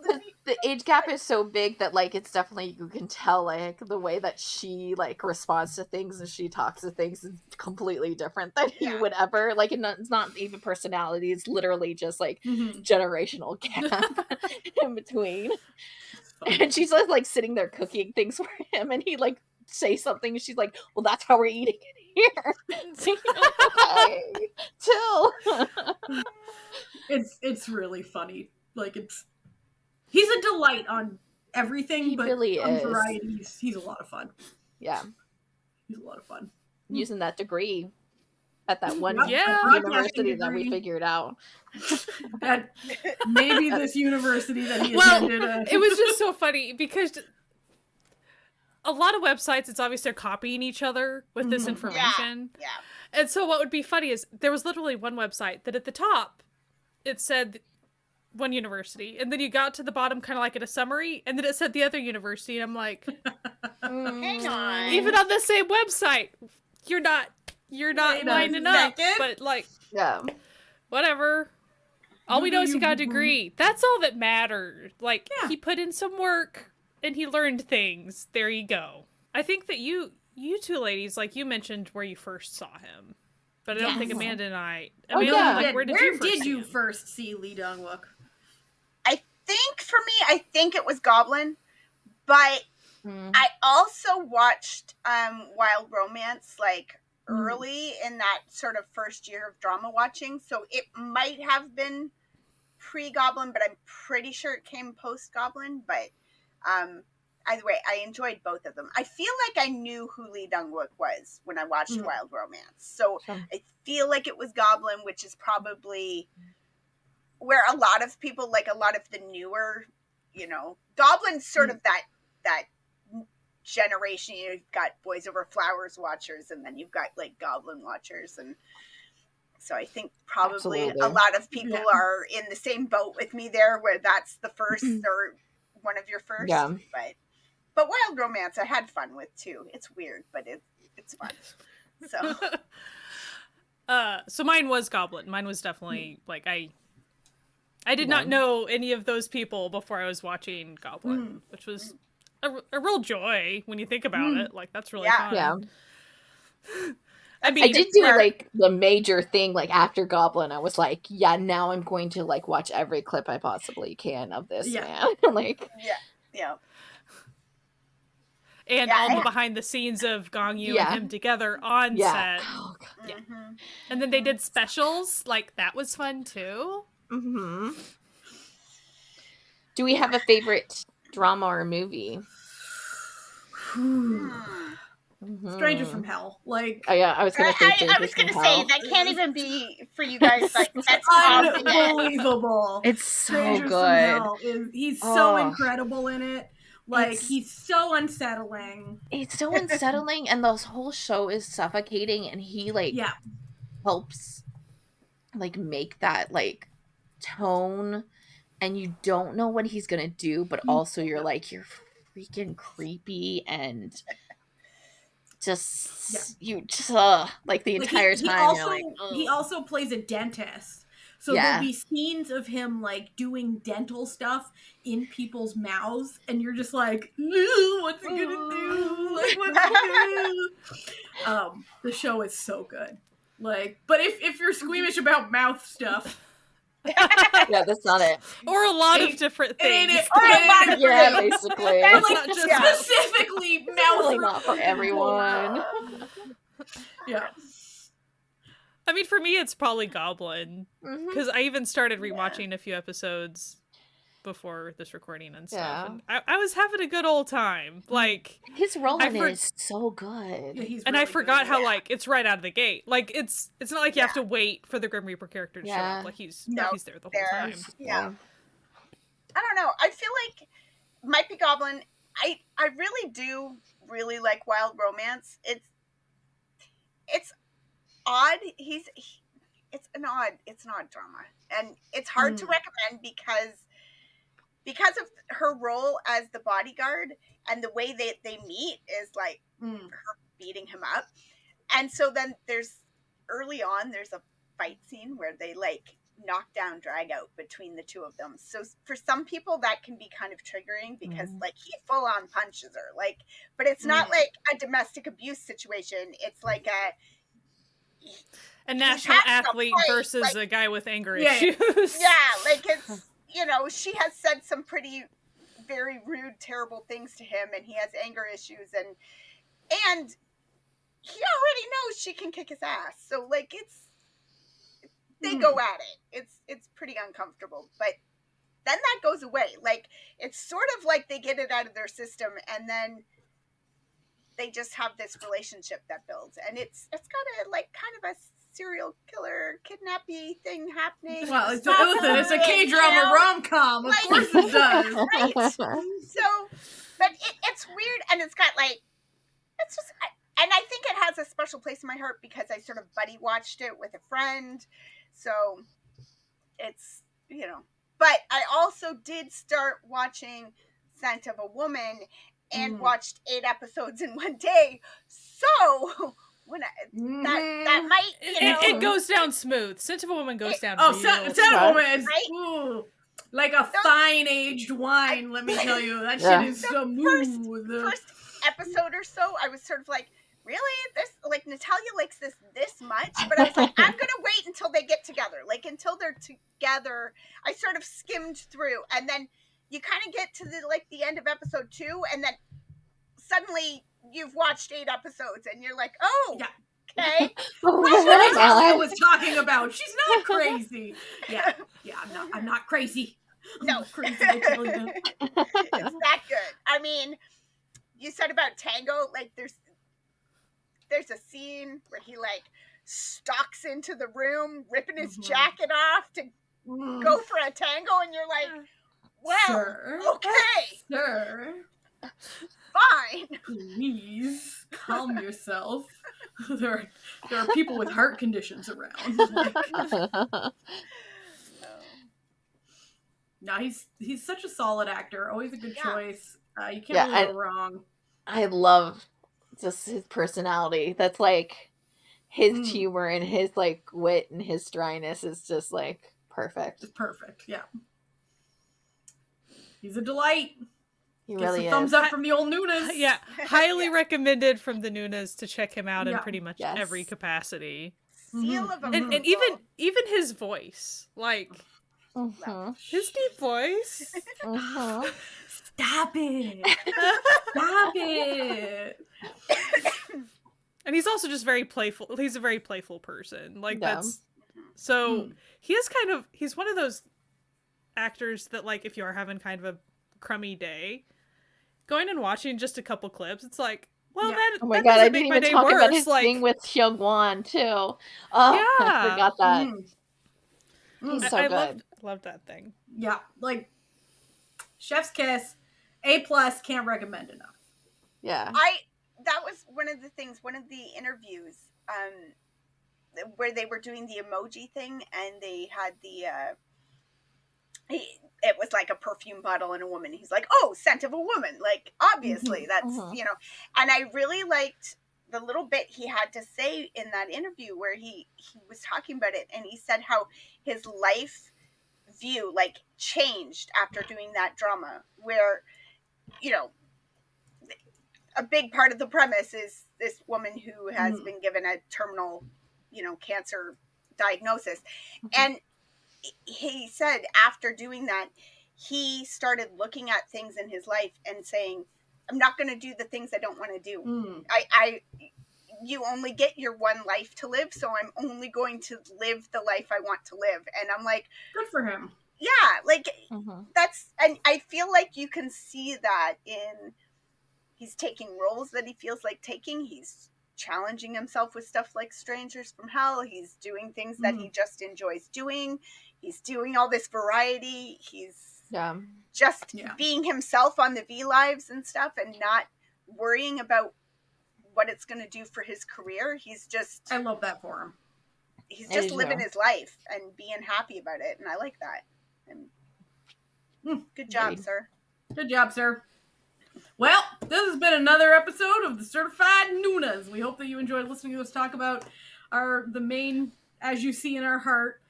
old. The age gap is so big that like it's definitely, you can tell like the way that she like responds to things and she talks to things is completely different than he would ever. Like it's not even personality; it's literally just like generational gap in between. And she's like sitting there cooking things for him, and he like say something, and she's like, "Well, that's how we're eating it here." So, okay, chill. It's really funny. Like he's a delight on everything, he but really on is. variety, he's a lot of fun. Yeah, he's a lot of fun. Using that degree at that one university that we figured out. That maybe this university that he attended. It was just so funny because a lot of websites, it's obvious they're copying each other with this information. Yeah. And so what would be funny is there was literally one website that at the top it said one university, and then you got to the bottom kind of like in a summary, and then it said the other university, and I'm like, hang on. even on the same website, you're not lining up. But like, whatever. All we know is he got a degree. That's all that mattered. Like, he put in some work and he learned things. There you go. I think that you two ladies, like, you mentioned where you first saw him, but I don't think Amanda and I. Amanda, yeah. like, where did you first see Lee Dong Wook? I think for me, I think it was Goblin, but I also watched Wild Romance like early in that sort of first year of drama watching, so it might have been pre-Goblin, but I'm pretty sure it came post-Goblin. But either way, I enjoyed both of them. I feel like I knew who Lee Dong Wook was when I watched Wild Romance, so I feel like it was Goblin, which is probably where a lot of people, like a lot of the newer, Goblin's sort of that generation. You've got Boys Over Flowers watchers, and then you've got like Goblin watchers, and so I think probably a lot of people are in the same boat with me there, where that's the first or one of your first. Yeah. But Wild Romance I had fun with too. It's weird, but it's fun. So so mine was Goblin. Mine was definitely like I did not know any of those people before I was watching Goblin, which was a real joy when you think about it. Like, that's really fun. Yeah. I mean, I did do like the major thing, like after Goblin, I was like, yeah, now I'm going to like watch every clip I possibly can of this man. Like, yeah. And all the behind the scenes of Gong Yu and him together on set. Oh, God. Yeah. And then they did specials. Like, that was fun too. Do we have a favorite drama or movie? Stranger from Hell. Like, oh yeah, I was gonna say I was gonna say that can't even be for you guys. Like, that's unbelievable. It's so Stranger good. He's so incredible in it. Like, he's so unsettling. It's so unsettling, and the whole show is suffocating, and he like helps like make that like tone, and you don't know what he's gonna do, but also you're like, you're freaking creepy, and just you just like the entire time you're like, ugh. He also plays a dentist, so there'll be scenes of him like doing dental stuff in people's mouths, and you're just like, what's he gonna do? Like, what's he gonna do? The show is so good. Like, but if you're squeamish about mouth stuff, yeah, that's not it. Or a lot of different things. Basically. Or like just specifically mouth. Really not for everyone. Yeah. I mean, for me, it's probably Goblin, because I even started rewatching a few episodes before this recording and stuff. And I was having a good old time. Like, his role in it is so good. Yeah, he's and really I forgot good. how like it's right out of the gate. Like, it's not like you have to wait for the Grim Reaper character to show up. Like, he's there the whole time. Yeah. I don't know. I feel like it might be Goblin. I really do really like Wild Romance. It's odd. It's an odd drama, and it's hard to recommend because of her role as the bodyguard, and the way they meet is like her beating him up. And so then there's a fight scene where they like knock down, drag out between the two of them. So for some people that can be kind of triggering, because like he full on punches her, like, but it's not like a domestic abuse situation. It's like a national athlete versus like, a guy with anger issues. Yeah, like it's, she has said some pretty very rude, terrible things to him, and he has anger issues, and he already knows she can kick his ass. So like they go at it. It's pretty uncomfortable, but then that goes away. Like, it's sort of like they get it out of their system, and then they just have this relationship that builds, and it's got a like kind of a serial killer kidnappy thing happening. Well, it's a K-drama rom-com. Of course it does. Right. So, but it's weird, and it's got like, it's just, and I think it has a special place in my heart because I sort of buddy watched it with a friend. So it's, but I also did start watching Scent of a Woman and watched 8 episodes in one day. So when that might, it goes down smooth. Scent of a Woman goes down. Scent of a Woman is like a fine aged wine. Let me tell you, that shit is smooth. episode or so, I was sort of like, really? This, like, Natalia likes this much? But I was like, I'm gonna wait until they get together. Like, until they're together. I sort of skimmed through, and then you kind of get to the end of episode 2, and then suddenly you've watched 8 episodes, and you're like, oh, Yeah. okay. That's what Natalia was talking about. She's not crazy. Yeah, I'm not crazy. I'm No. not crazy, I tell you. It's that good. I mean, you said about Tango, like, there's a scene where he, like, stalks into the room, ripping his jacket off to go for a tango, and you're like, well, Sir. okay. Sir. Fine. Please calm yourself. There are people with heart conditions around. No, he's such a solid actor. Always a good choice. You can't really go wrong. I love just his personality. That's like his humor and his like wit and his dryness is just like perfect. It's perfect. Yeah. He's a delight. He really is. Thumbs up from the old Noonas. Yeah, highly recommended from the Noonas to check him out in pretty much Yes. every capacity. Seal of approval. And even his voice, like his deep voice. Stop it! Stop it! And he's also just very playful. He's a very playful person. Like that's so he's one of those actors that, like, if you are having kind of a crummy day, going and watching just a couple clips, it's like, well, that oh my that god, I doesn't didn't make my even day talk about worse. his Like, thing with Hyungwon too. Oh, Yeah. I forgot that. He's so I good. loved that thing. Yeah, like Chef's Kiss, A+, can't recommend enough. Yeah. That was one of the interviews, where they were doing the emoji thing, and they had it was like a perfume bottle and a woman. He's like, oh, scent of a woman. Like, obviously, that's, and I really liked the little bit he had to say in that interview where he was talking about it, and he said how his life view, like, changed after doing that drama, where, a big part of the premise is this woman who has been given a terminal, cancer diagnosis. And he said after doing that, he started looking at things in his life and saying, I'm not going to do the things I don't want to do. You only get your one life to live, so I'm only going to live the life I want to live. And I'm like, good for him. Yeah, like, that's, and I feel like you can see that in, he's taking roles that he feels like taking. He's challenging himself with stuff like Strangers from Hell. He's doing things that he just enjoys doing. He's doing all this variety. He's just being himself on the V Lives and stuff, and not worrying about what it's going to do for his career. He's just, I love that for him. He's just living his life and being happy about it. And I like that. And good job, sir. Good job, sir. Well, this has been another episode of the Certified Noonas. We hope that you enjoyed listening to us talk about the main, as you see in our heart,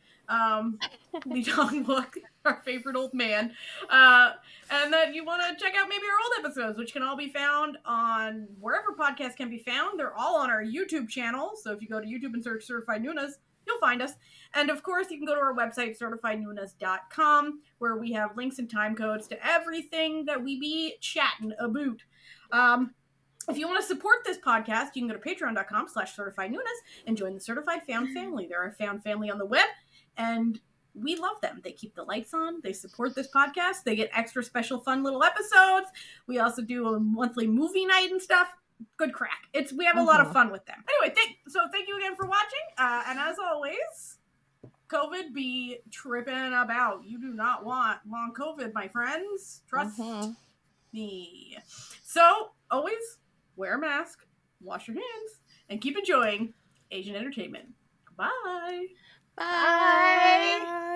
Lee Dong Wook, our favorite old man, and that you want to check out maybe our old episodes, which can all be found on wherever podcasts can be found. They're all on our YouTube channel, so if you go to YouTube and search Certified Noonas, you'll find us. And of course, you can go to our website, certifiednoonas.com, where we have links and time codes to everything that we be chatting about. If you want to support this podcast, you can go to patreon.com/certifiednoonas and join the Certified Found Family. They're a found family on the web, and we love them. They keep the lights on. They support this podcast. They get extra special fun little episodes. We also do a monthly movie night and stuff. Good crack. We have a lot of fun with them. Anyway, thank you again for watching. And as always, COVID be tripping about. You do not want long COVID, my friends. Trust me. So, always wear a mask, wash your hands, and keep enjoying Asian entertainment. Bye. Bye.